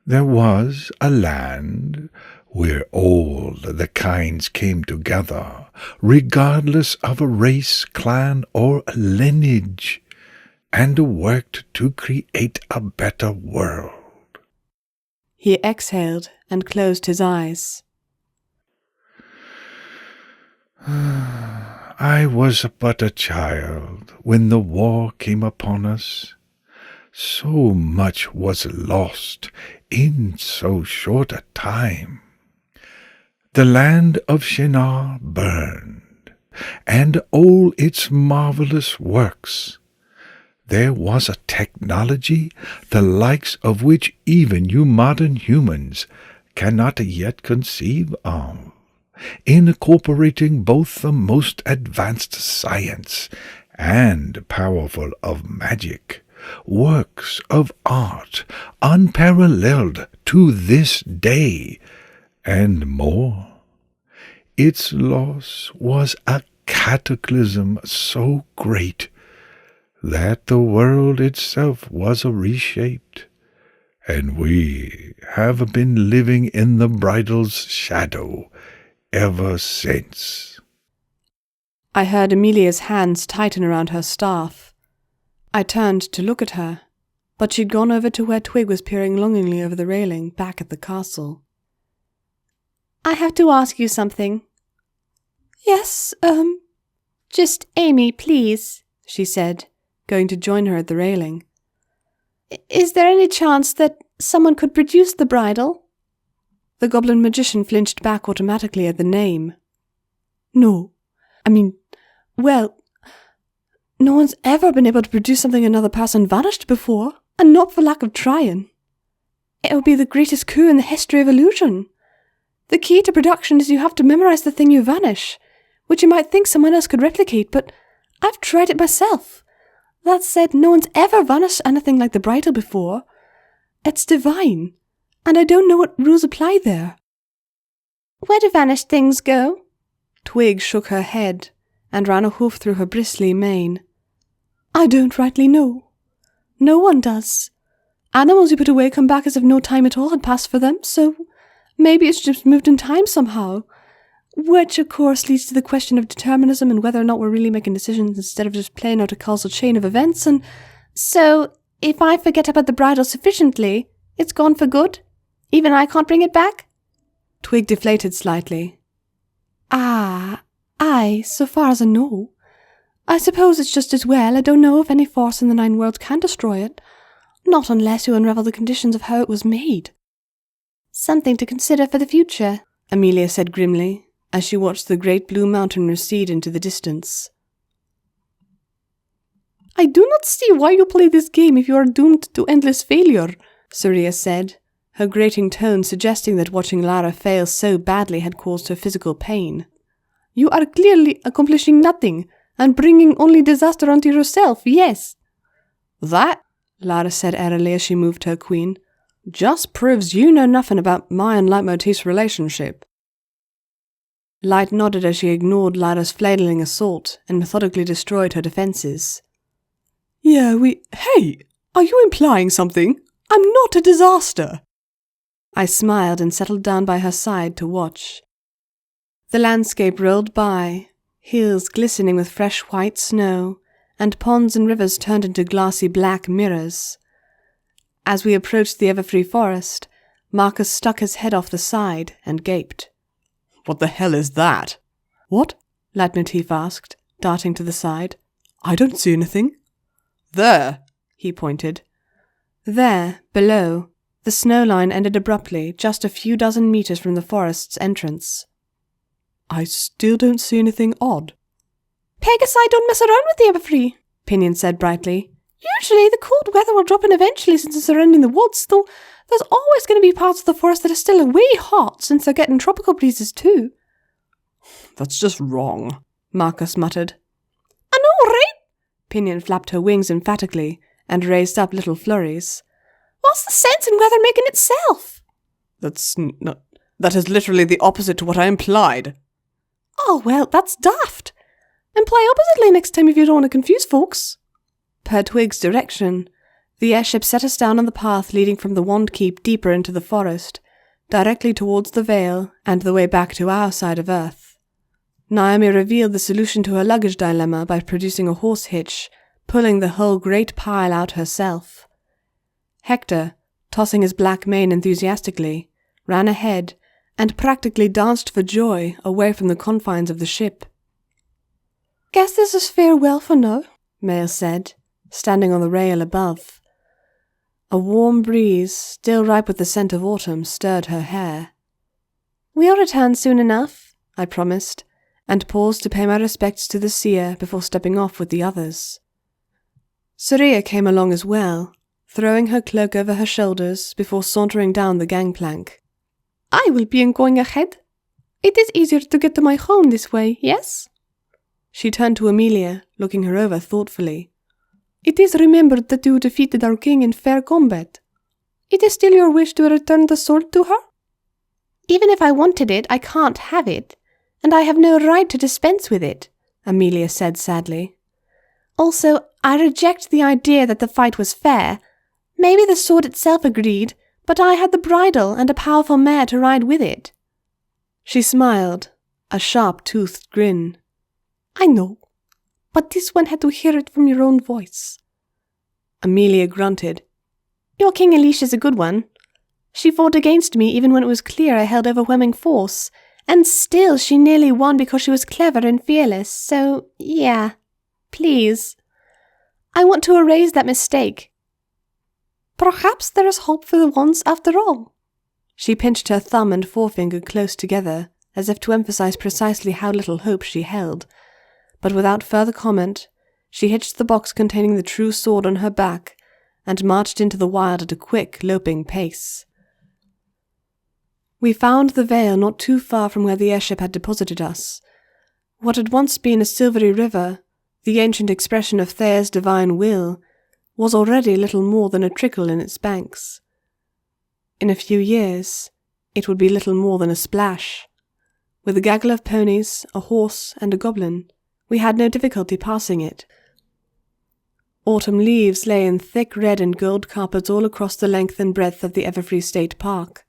There was a land where all the kinds came together, regardless of a race, clan, or lineage, and worked to create a better world. He exhaled and closed his eyes. I was but a child when the war came upon us. So much was lost in so short a time. The land of Shinar burned, and all its marvelous works. There was a technology the likes of which even you modern humans cannot yet conceive of, incorporating both the most advanced science and powerful of magic, works of art unparalleled to this day, and more. Its loss was a cataclysm so great that the world itself was reshaped, and we have been living in the bridal's shadow ever since. I heard Amelia's hands tighten around her staff. I turned to look at her, but she'd gone over to where Twig was peering longingly over the railing back at the castle. I have to ask you something. Yes, Just Amy, please, she said, going to join her at the railing. Is there any chance that someone could produce the bridle? The goblin magician flinched back automatically at the name. No. Well, no one's ever been able to produce something another person vanished before, and not for lack of trying. It would be the greatest coup in the history of illusion. The key to production is you have to memorize the thing you vanish, which you might think someone else could replicate, but I've tried it myself. That said, no one's ever vanished anything like the bridle before. It's divine, and I don't know what rules apply there. Where do vanished things go? Twig shook her head and ran a hoof through her bristly mane. I don't rightly know. No one does. Animals you put away come back as if no time at all had passed for them, so maybe it's just moved in time somehow. Which, of course, leads to the question of determinism and whether or not we're really making decisions instead of just playing out a causal chain of events. And so, if I forget about the bridle sufficiently, it's gone for good? Even I can't bring it back? Twig deflated slightly. Aye, so far as I know. I suppose it's just as well. I don't know if any force in the 9 worlds can destroy it. Not unless you unravel the conditions of how it was made. Something to consider for the future, Amelia said grimly, as she watched the great blue mountain recede into the distance. I do not see why you play this game if you are doomed to endless failure, Saria said, her grating tone suggesting that watching Lara fail so badly had caused her physical pain. You are clearly accomplishing nothing, and bringing only disaster onto yourself, yes. That, Lara said airily as she moved her queen, just proves you know nothing about my and Leitmotif's relationship. Light nodded as she ignored Lara's flailing assault and methodically destroyed her defenses. Hey, are you implying something? I'm not a disaster. I smiled and settled down by her side to watch. The landscape rolled by, hills glistening with fresh white snow, and ponds and rivers turned into glassy black mirrors. As we approached the Everfree forest, Marcus stuck his head off the side and gaped. What the hell is that? What? Leitmotif asked, darting to the side. I don't see anything. There, he pointed. There, below, the snow line ended abruptly, just a few dozen meters from the forest's entrance. I still don't see anything odd. Pegasi don't mess around with the Everfree, Pinion said brightly. Usually the cold weather will drop in eventually since it's surrounding the woods, though there's always going to be parts of the forest that are still way hot since they're getting tropical breezes too. That's just wrong, Marcus muttered. I know, right? Pinion flapped her wings emphatically and raised up little flurries. What's the sense in weather making itself? That is literally the opposite to what I implied. Oh, well, that's daft. Imply oppositely next time if you don't want to confuse folks. Per Twig's direction, the airship set us down on the path leading from the Wand Keep deeper into the forest, directly towards the Vale and the way back to our side of Earth. Naomi revealed the solution to her luggage dilemma by producing a horse hitch, pulling the whole great pile out herself. Hector, tossing his black mane enthusiastically, ran ahead and practically danced for joy away from the confines of the ship. Guess this is farewell for now, Mail said, standing on the rail above. A warm breeze, still ripe with the scent of autumn, stirred her hair. We'll return soon enough, I promised, and paused to pay my respects to the seer before stepping off with the others. Saria came along as well, throwing her cloak over her shoulders before sauntering down the gangplank. I will be going ahead. It is easier to get to my home this way, yes? She turned to Amelia, looking her over thoughtfully. It is remembered that you defeated our king in fair combat. It is still your wish to return the sword to her? Even if I wanted it, I can't have it, and I have no right to dispense with it, Amelia said sadly. Also, I reject the idea that the fight was fair. Maybe the sword itself agreed, but I had the bridle and a powerful mare to ride with it. She smiled, a sharp-toothed grin. I know, but this one had to hear it from your own voice. Amelia grunted. Your King Alicia's a good one. She fought against me even when it was clear I held overwhelming force, and still she nearly won because she was clever and fearless, so yeah, please. I want to erase that mistake. Perhaps there is hope for the ones after all. She pinched her thumb and forefinger close together, as if to emphasize precisely how little hope she held. But without further comment, she hitched the box containing the true sword on her back and marched into the wild at a quick, loping pace. We found the vale not too far from where the airship had deposited us. What had once been a silvery river, the ancient expression of Thea's divine will, was already little more than a trickle in its banks. In a few years, it would be little more than a splash. With a gaggle of ponies, a horse, and a goblin, we had no difficulty passing it. Autumn leaves lay in thick red and gold carpets all across the length and breadth of the Everfree State Park.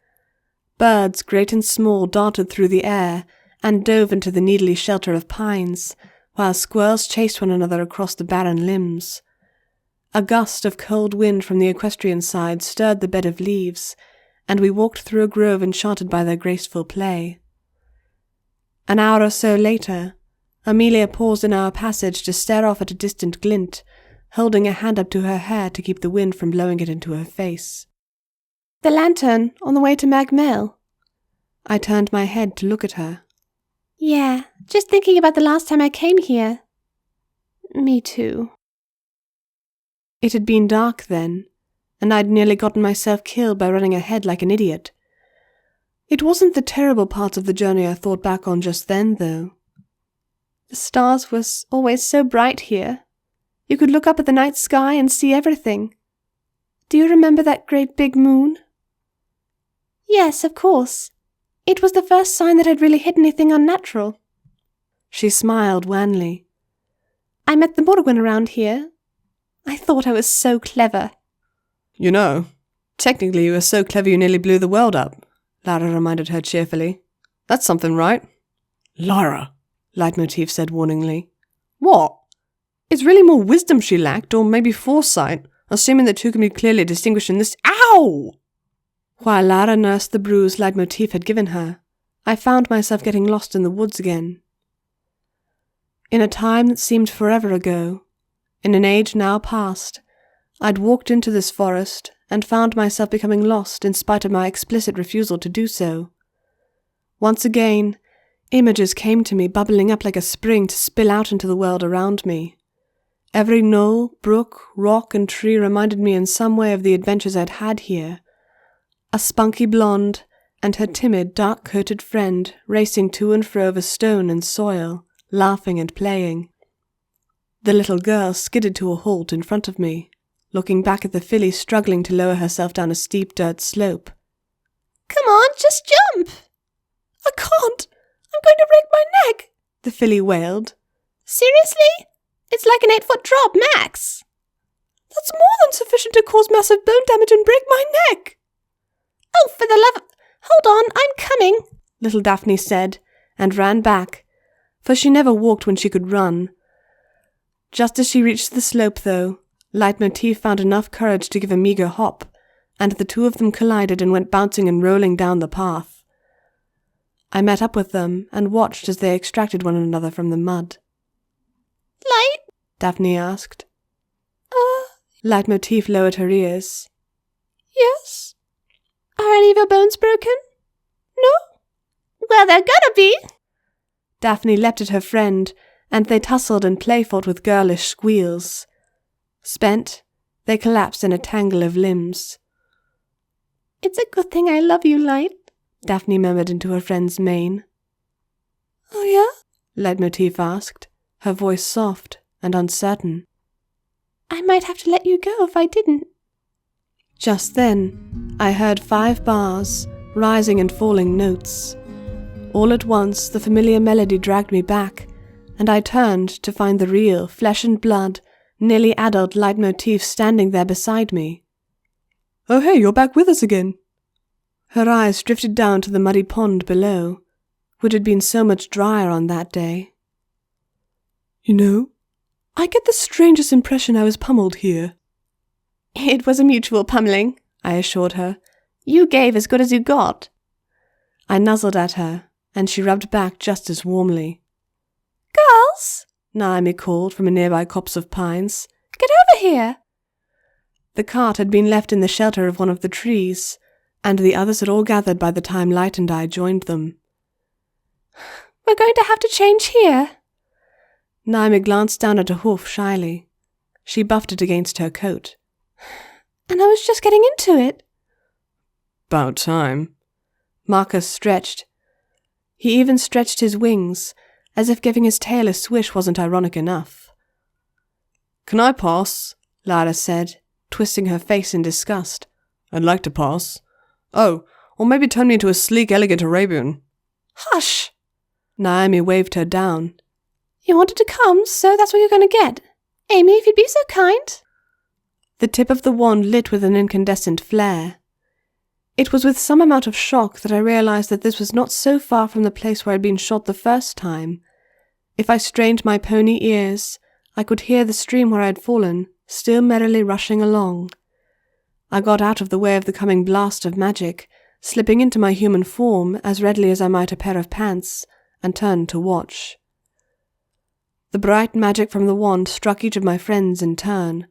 Birds, great and small, darted through the air and dove into the needly shelter of pines, while squirrels chased one another across the barren limbs. A gust of cold wind from the equestrian side stirred the bed of leaves, and we walked through a grove enchanted by their graceful play. An hour or so later, Amelia paused in our passage to stare off at a distant glint, holding a hand up to her hair to keep the wind from blowing it into her face. The lantern on the way to Magmel. I turned my head to look at her. Yeah, just thinking about the last time I came here. Me too. It had been dark then, and I'd nearly gotten myself killed by running ahead like an idiot. It wasn't the terrible parts of the journey I thought back on just then, though. The stars were always so bright here. You could look up at the night sky and see everything. Do you remember that great big moon? Yes, of course. It was the first sign that I'd really hit anything unnatural. She smiled wanly. I met the Morrigan around here. I thought I was so clever. You know, technically you were so clever you nearly blew the world up, Lara reminded her cheerfully. That's something, right? Lara, Leitmotif said warningly. What? It's really more wisdom she lacked, or maybe foresight, assuming the two can be clearly distinguished in this— Ow! While Lara nursed the bruise Leitmotif had given her, I found myself getting lost in the woods again. In a time that seemed forever ago, in an age now past, I'd walked into this forest and found myself becoming lost in spite of my explicit refusal to do so. Once again, images came to me bubbling up like a spring to spill out into the world around me. Every knoll, brook, rock, and tree reminded me in some way of the adventures I'd had here. A spunky blonde and her timid, dark-coated friend racing to and fro over stone and soil, laughing and playing. The little girl skidded to a halt in front of me, looking back at the filly struggling to lower herself down a steep dirt slope. Come on, just jump! I can't! I'm going to break my neck! The filly wailed. Seriously? It's like an 8-foot drop, max! That's more than sufficient to cause massive bone damage and break my neck! Oh, for the love of— Hold on, I'm coming, little Daphne said, and ran back, for she never walked when she could run. Just as she reached the slope, though, Leitmotif found enough courage to give a meagre hop, and the two of them collided and went bouncing and rolling down the path. I met up with them and watched as they extracted one another from the mud. Light? Daphne asked. Leitmotif lowered her ears. Yes? Are any of your bones broken? No? Well, they're gonna be! Daphne leapt at her friend, and they tussled and play-fought with girlish squeals. Spent, they collapsed in a tangle of limbs. It's a good thing I love you, Light, Daphne murmured into her friend's mane. Oh, yeah? Leitmotif asked, her voice soft and uncertain. I might have to let you go if I didn't. Just then, I heard 5 bars, rising and falling notes. All at once, the familiar melody dragged me back, and I turned to find the real, flesh and blood, nearly adult Leitmotif standing there beside me. Oh hey, you're back with us again. Her eyes drifted down to the muddy pond below, which had been so much drier on that day. You know, I get the strangest impression I was pummeled here. It was a mutual pummeling, I assured her. You gave as good as you got. I nuzzled at her, and she rubbed back just as warmly. Girls, Naomi called from a nearby copse of pines. Get over here. The cart had been left in the shelter of one of the trees, and the others had all gathered by the time Light and I joined them. We're going to have to change here. Naomi glanced down at her hoof shyly. She buffed it against her coat. And I was just getting into it. About time. Marcus stretched. He even stretched his wings, as if giving his tail a swish wasn't ironic enough. Can I pass? Lara said, twisting her face in disgust. I'd like to pass. Oh, or maybe turn me into a sleek, elegant Arabian. Hush! Naomi waved her down. You wanted to come, so that's what you're going to get. Amy, if you'd be so kind. The tip of the wand lit with an incandescent flare. It was with some amount of shock that I realized that this was not so far from the place where I'd been shot the first time. If I strained my pony ears, I could hear the stream where I had fallen, still merrily rushing along. I got out of the way of the coming blast of magic, slipping into my human form as readily as I might a pair of pants, and turned to watch. The bright magic from the wand struck each of my friends in turn.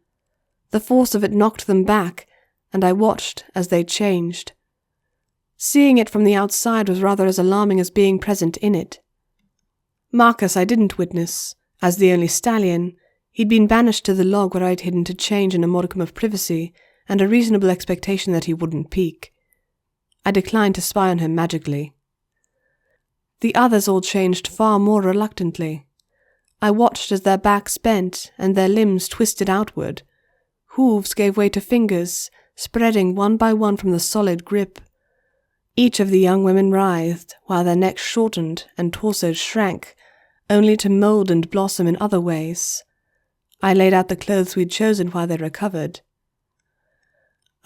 The force of it knocked them back, and I watched as they changed. Seeing it from the outside was rather as alarming as being present in it. Marcus I didn't witness. As the only stallion, he'd been banished to the log where I'd hidden to change in a modicum of privacy and a reasonable expectation that he wouldn't peek. I declined to spy on him magically. The others all changed far more reluctantly. I watched as their backs bent and their limbs twisted outward. Hooves gave way to fingers, spreading one by one from the solid grip. Each of the young women writhed, while their necks shortened and torsos shrank, only to mould and blossom in other ways. I laid out the clothes we'd chosen while they recovered.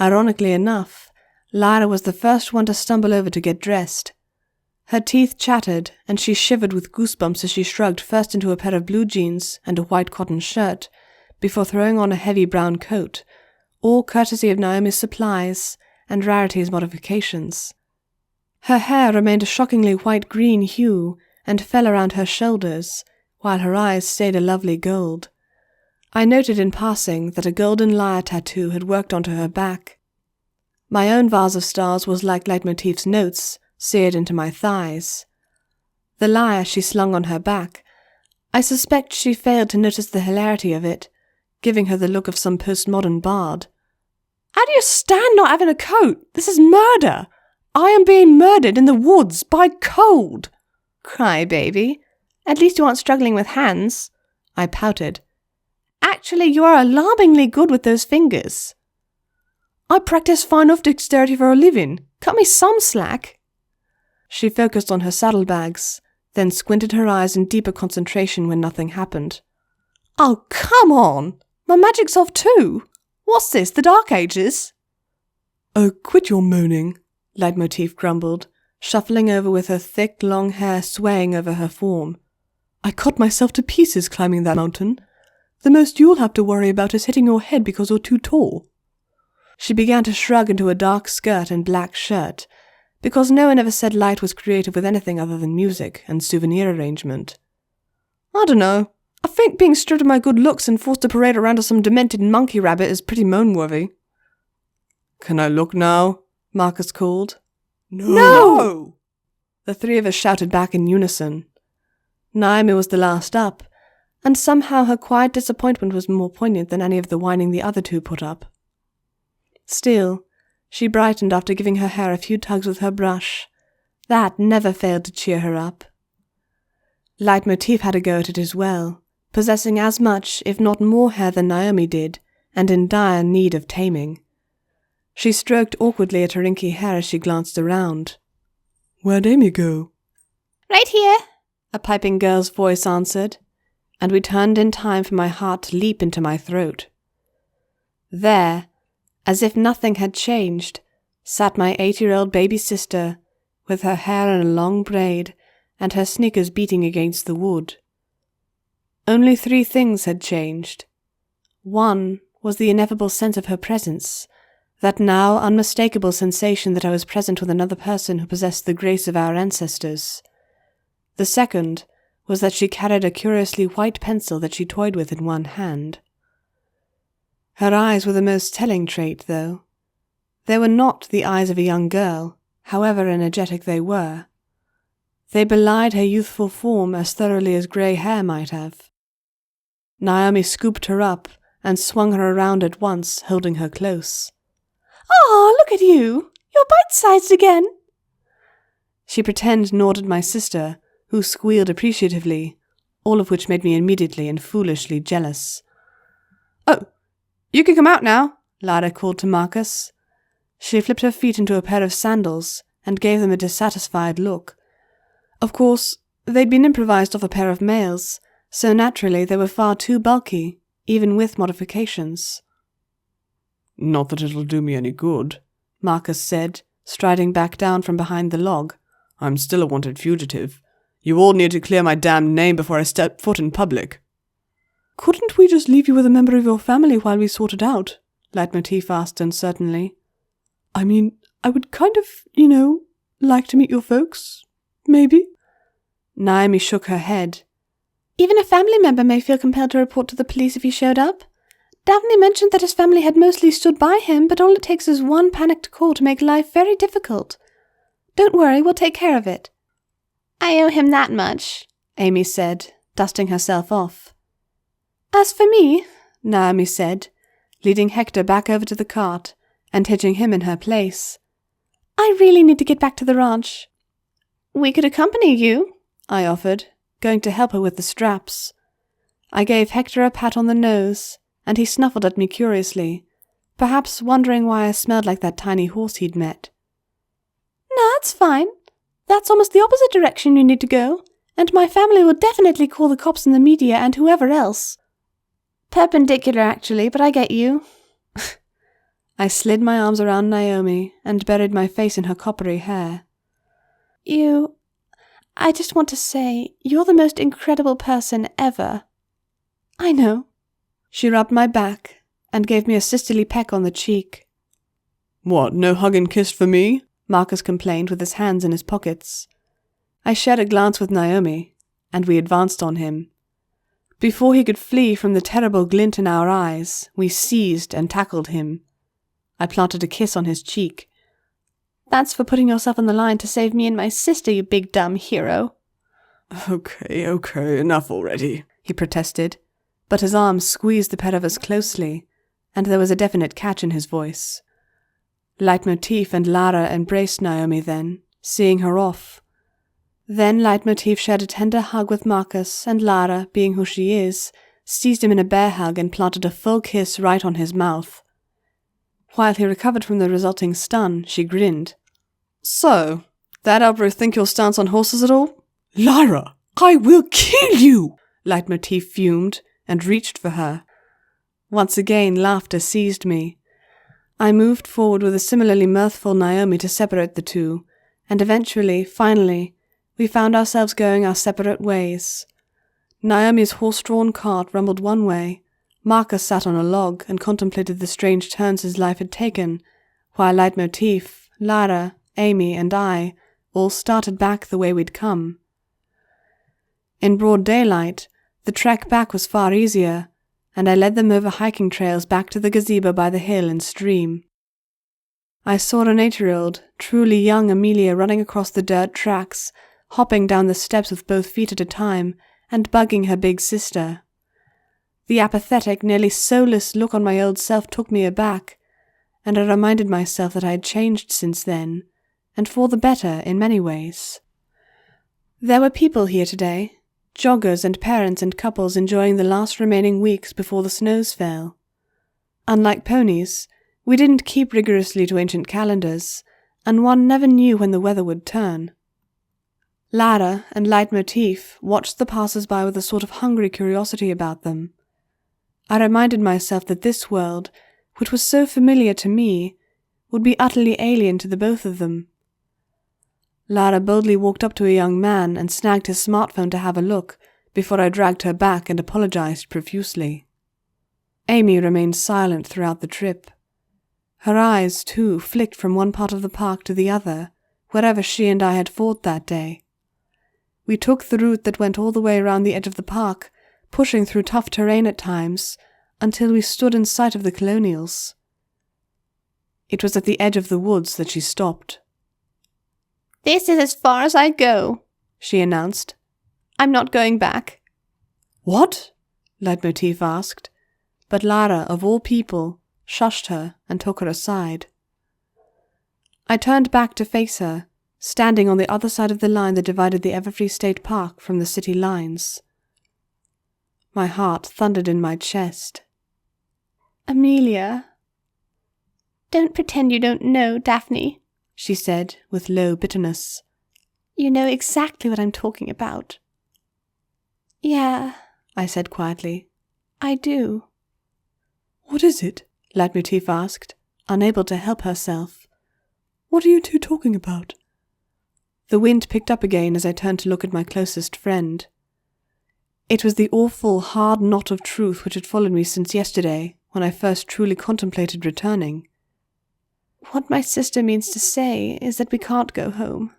Ironically enough, Lyra was the first one to stumble over to get dressed. Her teeth chattered, and she shivered with goosebumps as she shrugged first into a pair of blue jeans and a white cotton shirt, before throwing on a heavy brown coat, all courtesy of Naomi's supplies and Rarity's modifications. Her hair remained a shockingly white-green hue and fell around her shoulders, while her eyes stayed a lovely gold. I noted in passing that a golden lyre tattoo had worked onto her back. My own vase of stars was like Leitmotif's notes, seared into my thighs. The lyre she slung on her back, I suspect she failed to notice the hilarity of it, giving her the look of some postmodern bard. How do you stand not having a coat? This is murder! I am being murdered in the woods by cold! Cry, baby. At least you aren't struggling with hands. I pouted. Actually, you are alarmingly good with those fingers. I practice fine enough dexterity for a living. Cut me some slack. She focused on her saddlebags, then squinted her eyes in deeper concentration when nothing happened. Oh, come on! My magic's off too! What's this, the Dark Ages? Oh, quit your moaning, Leitmotif grumbled, shuffling over with her thick, long hair swaying over her form. I cut myself to pieces climbing that mountain. The most you'll have to worry about is hitting your head because you're too tall. She began to shrug into a dark skirt and black shirt, because no one ever said Light was creative with anything other than music and souvenir arrangement. I don't know. I think being stripped of my good looks and forced to parade around as some demented monkey rabbit is pretty moan-worthy. Can I look now? Marcus called. No! The three of us shouted back in unison. Naomi was the last up, and somehow her quiet disappointment was more poignant than any of the whining the other two put up. Still, she brightened after giving her hair a few tugs with her brush. That never failed to cheer her up. Leitmotif had a go at it as well, possessing as much, if not more hair than Naomi did, and in dire need of taming. She stroked awkwardly at her inky hair as she glanced around. Where'd Amy go? Right here, a piping girl's voice answered, and we turned in time for my heart to leap into my throat. There, as if nothing had changed, sat my 8-year-old baby sister, with her hair in a long braid and her sneakers beating against the wood. Only 3 things had changed. One was the ineffable sense of her presence, that now unmistakable sensation that I was present with another person who possessed the grace of our ancestors. The second was that she carried a curiously white pencil that she toyed with in one hand. Her eyes were the most telling trait, though. They were not the eyes of a young girl, however energetic they were. They belied her youthful form as thoroughly as grey hair might have. Naomi scooped her up and swung her around at once, holding her close. "Ah, look at you! You're bite-sized again!" She pretend nodded my sister, who squealed appreciatively, all of which made me immediately and foolishly jealous. "Oh, you can come out now," Lara called to Marcus. She flipped her feet into a pair of sandals and gave them a dissatisfied look. Of course, they'd been improvised off a pair of males, so naturally they were far too bulky, even with modifications. "Not that it'll do me any good," Marcus said, striding back down from behind the log. "I'm still a wanted fugitive. You all need to clear my damned name before I step foot in public." "Couldn't we just leave you with a member of your family while we sort it out?" Leitmotif asked uncertainly. "I mean, I would kind of, like to meet your folks, maybe?" Naomi shook her head. "Even a family member may feel compelled to report to the police if he showed up. Daphne mentioned that his family had mostly stood by him, but all it takes is one panicked call to make life very difficult. Don't worry, we'll take care of it." "I owe him that much," Amy said, dusting herself off. "As for me," Naomi said, leading Hector back over to the cart and hitching him in her place, "I really need to get back to the ranch." "We could accompany you," I offered, going to help her with the straps. I gave Hector a pat on the nose, and he snuffled at me curiously, perhaps wondering why I smelled like that tiny horse he'd met. "No, it's fine. That's almost the opposite direction you need to go, and my family will definitely call the cops and the media and whoever else." "Perpendicular, actually, but I get you." I slid my arms around Naomi and buried my face in her coppery hair. I just want to say, you're the most incredible person ever." "I know." She rubbed my back and gave me a sisterly peck on the cheek. "What, no hug and kiss for me?" Marcus complained with his hands in his pockets. I shared a glance with Naomi, and we advanced on him. Before he could flee from the terrible glint in our eyes, we seized and tackled him. I planted a kiss on his cheek. "That's for putting yourself on the line to save me and my sister, you big dumb hero." Okay, enough already," he protested, but his arms squeezed the pair of us closely, and there was a definite catch in his voice. Leitmotif and Lara embraced Naomi then, seeing her off. Then Leitmotif shared a tender hug with Marcus, and Lara, being who she is, seized him in a bear hug and planted a full kiss right on his mouth. While he recovered from the resulting stun, she grinned. "So, that helped her think your stance on horses at all?" "Lara, I will kill you!" Leitmotif fumed and reached for her. Once again, laughter seized me. I moved forward with a similarly mirthful Naomi to separate the two, and eventually, finally, we found ourselves going our separate ways. Naomi's horse-drawn cart rumbled one way, Marcus sat on a log and contemplated the strange turns his life had taken, while Leitmotif, Lara, Amy, and I all started back the way we'd come. In broad daylight, the trek back was far easier, and I led them over hiking trails back to the gazebo by the hill and stream. I saw an 8-year-old, truly young Amelia running across the dirt tracks, hopping down the steps with both feet at a time, and bugging her big sister. The apathetic, nearly soulless look on my old self took me aback, and I reminded myself that I had changed since then, and for the better in many ways. There were people here today, joggers and parents and couples enjoying the last remaining weeks before the snows fell. Unlike ponies, we didn't keep rigorously to ancient calendars, and one never knew when the weather would turn. Lara and Leitmotif watched the passers-by with a sort of hungry curiosity about them. I reminded myself that this world, which was so familiar to me, would be utterly alien to the both of them. Lara boldly walked up to a young man and snagged his smartphone to have a look, before I dragged her back and apologized profusely. Amy remained silent throughout the trip. Her eyes, too, flicked from one part of the park to the other, wherever she and I had fought that day. We took the route that went all the way around the edge of the park, pushing through tough terrain at times, until we stood in sight of the colonials. It was at the edge of the woods that she stopped. "This is as far as I go," she announced. "I'm not going back." "What?" Leitmotif asked, but Lara, of all people, shushed her and took her aside. I turned back to face her, standing on the other side of the line that divided the Everfree State Park from the city lines. My heart thundered in my chest. "Amelia." "Don't pretend you don't know, Daphne," she said with low bitterness. "You know exactly what I'm talking about." "Yeah," I said quietly. "I do." "What is it?" Leitmotif asked, unable to help herself. "What are you two talking about?" The wind picked up again as I turned to look at my closest friend. It was the awful, hard knot of truth which had followed me since yesterday, when I first truly contemplated returning. "What my sister means to say is that we can't go home."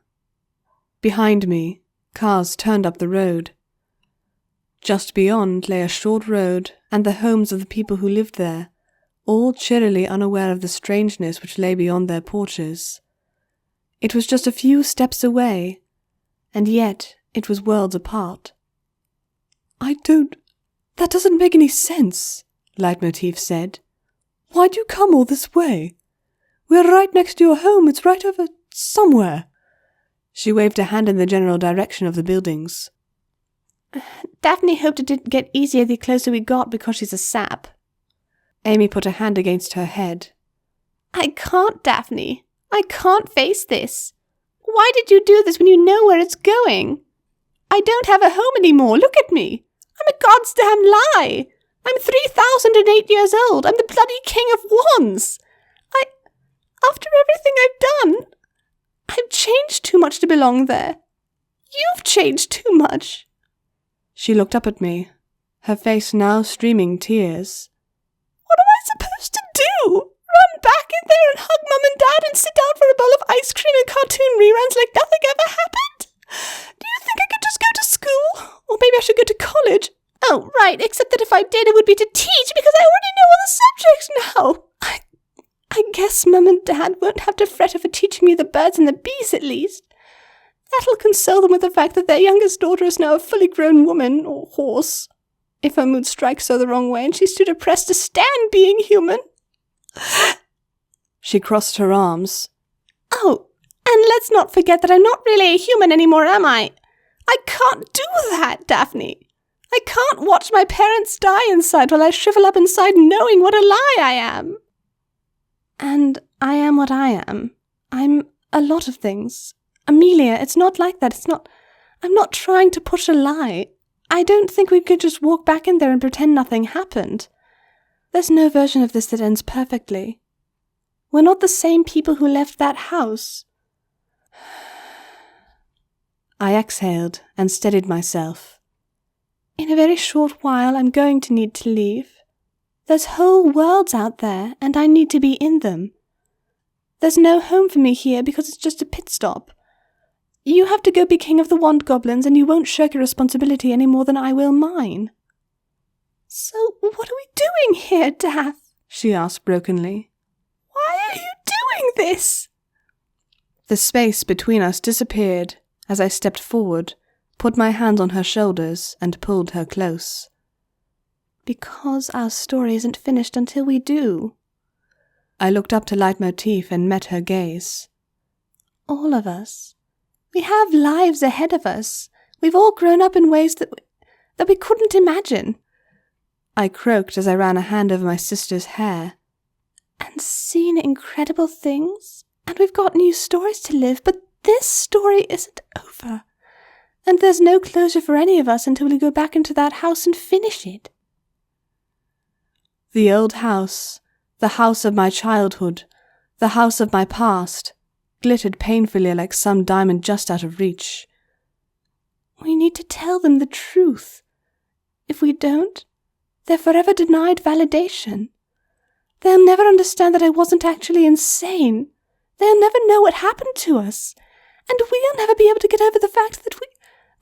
Behind me, cars turned up the road. Just beyond lay a short road and the homes of the people who lived there, all cheerily unaware of the strangeness which lay beyond their porches. It was just a few steps away, and yet it was worlds apart. That doesn't make any sense," Leitmotif said. "Why'd you come all this way? We're right next to your home, it's right over somewhere." She waved a hand in the general direction of the buildings. "Daphne hoped it didn't get easier the closer we got because she's a sap." Amy put a hand against her head. "I can't, Daphne. I can't face this. Why did you do this when you know where it's going? I don't have a home anymore. Look at me. I'm a goddamn lie. I'm 3008 years old. I'm the bloody king of wands. After everything I've done, I've changed too much to belong there. You've changed too much." She looked up at me, her face now streaming tears. "What am I supposed to do? Run back in there and hug Mum and Dad and sit down for a bowl of ice cream and cartoon reruns like nothing ever happened? Do you think I could just go to school? Or maybe I should go to college? Oh, right, except that if I did, it would be to teach because I already know all the subjects now. I guess Mum and Dad won't have to fret over teaching me the birds and the bees at least. That'll console them with the fact that their youngest daughter is now a fully grown woman, or horse, if her mood strikes her the wrong way and she's too depressed to stand being human." She crossed her arms. "Oh, and let's not forget that I'm not really a human anymore, am I? I can't do that, Daphne. I can't watch my parents die inside while I shrivel up inside knowing what a lie I am." "And I am what I am. I'm a lot of things. Amelia, it's not like that. I'm not trying to push a lie. I don't think we could just walk back in there and pretend nothing happened. There's no version of this that ends perfectly. We're not the same people who left that house." I exhaled and steadied myself. "In a very short while, I'm going to need to leave. There's whole worlds out there, and I need to be in them. There's no home for me here because it's just a pit stop. You have to go be king of the wand goblins, and you won't shirk your responsibility any more than I will mine." "So what are we doing here, Daph?" she asked brokenly. "Why are you doing this?" The space between us disappeared as I stepped forward, put my hands on her shoulders, and pulled her close. "Because our story isn't finished until we do." I looked up to Leitmotif and met her gaze. "All of us. We have lives ahead of us. We've all grown up in ways that we couldn't imagine." I croaked as I ran a hand over my sister's hair. "And seen incredible things. And we've got new stories to live, but this story isn't over. And there's no closure for any of us until we go back into that house and finish it." The old house, the house of my childhood, the house of my past, glittered painfully like some diamond just out of reach. "We need to tell them the truth. If we don't, they're forever denied validation. They'll never understand that I wasn't actually insane. They'll never know what happened to us. And we'll never be able to get over the fact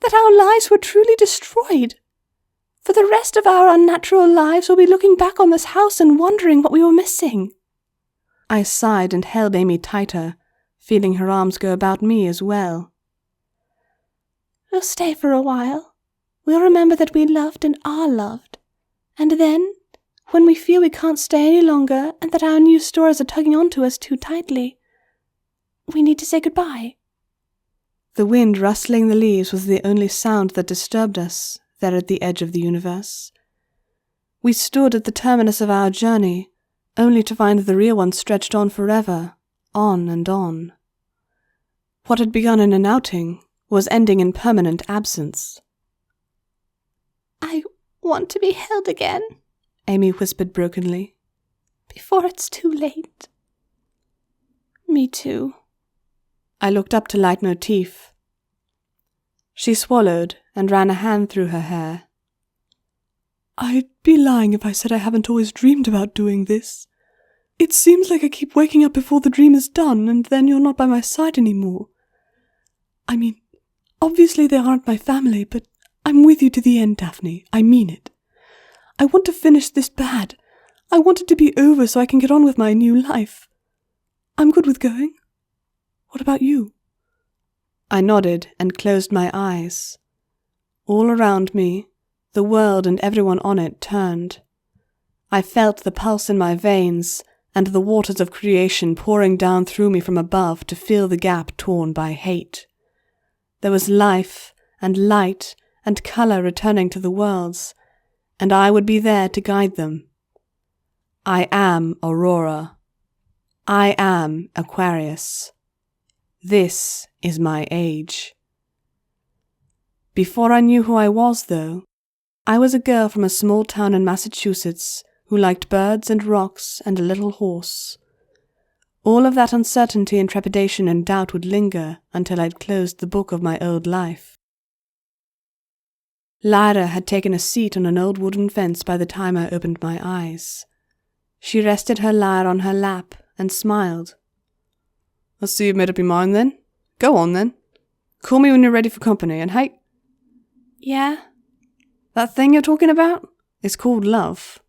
that our lives were truly destroyed. For the rest of our unnatural lives, we'll be looking back on this house and wondering what we were missing. I sighed and held Amy tighter, feeling her arms go about me as well. We'll stay for a while. We'll remember that we loved and are loved. And then, when we feel we can't stay any longer and that our new stories are tugging onto us too tightly, we need to say goodbye. The wind rustling the leaves was the only sound that disturbed us there at the edge of the universe. We stood at the terminus of our journey, only to find the real one stretched on forever, on and on. What had begun in an outing was ending in permanent absence. I want to be held again, Amy whispered brokenly. Before it's too late. Me too. I looked up to Leitmotif. She swallowed and ran a hand through her hair. I'd be lying if I said I haven't always dreamed about doing this. It seems like I keep waking up before the dream is done, and then you're not by my side anymore. I mean, obviously they aren't my family, but I'm with you to the end, Daphne. I mean it. I want to finish this bad. I want it to be over so I can get on with my new life. I'm good with going. What about you? I nodded and closed my eyes. All around me, the world and everyone on it turned. I felt the pulse in my veins and the waters of creation pouring down through me from above to fill the gap torn by hate. There was life and light and colour returning to the worlds, and I would be there to guide them. I am Aurora. I am Aquarius. This is my age. Before I knew who I was, though, I was a girl from a small town in Massachusetts who liked birds and rocks and a little horse. All of that uncertainty and trepidation and doubt would linger until I'd closed the book of my old life. Lyra had taken a seat on an old wooden fence by the time I opened my eyes. She rested her lyre on her lap and smiled. I see you've made up your mind then. Go on then. Call me when you're ready for company, and hey... Yeah? That thing you're talking about is called love.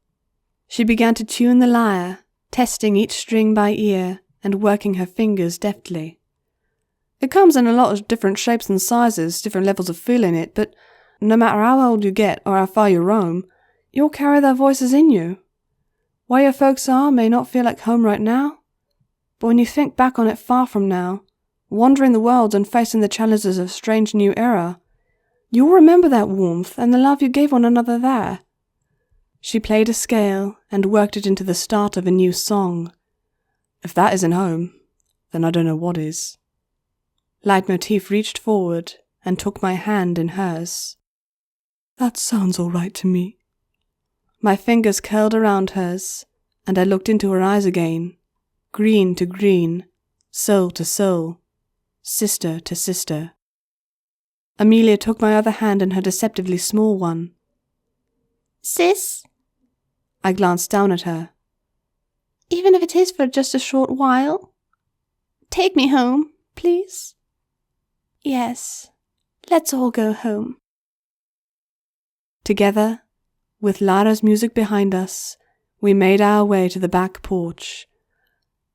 She began to tune the lyre, testing each string by ear and working her fingers deftly. It comes in a lot of different shapes and sizes, different levels of feeling it, but no matter how old you get or how far you roam, you'll carry their voices in you. Where your folks are may not feel like home right now, but when you think back on it far from now, wandering the world and facing the challenges of a strange new era, you'll remember that warmth and the love you gave one another there. She played a scale and worked it into the start of a new song. If that isn't home, then I don't know what is. Leitmotif reached forward and took my hand in hers. That sounds all right to me. My fingers curled around hers, and I looked into her eyes again, green to green, soul to soul, sister to sister. Amelia took my other hand in her deceptively small one. Sis? I glanced down at her. Even if it is for just a short while, take me home, please. Yes, let's all go home. Together, with Lyra's music behind us, we made our way to the back porch.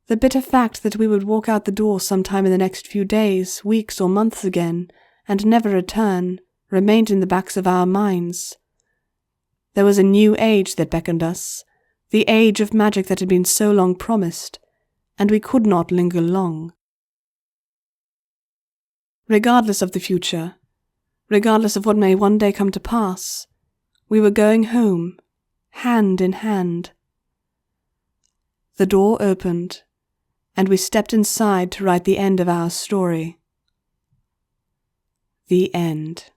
The bitter fact that we would walk out the door sometime in the next few days, weeks, or months again, and never return, remained in the backs of our minds. There was a new age that beckoned us, the age of magic that had been so long promised, and we could not linger long. Regardless of the future, regardless of what may one day come to pass, we were going home, hand in hand. The door opened, and we stepped inside to write the end of our story. The end.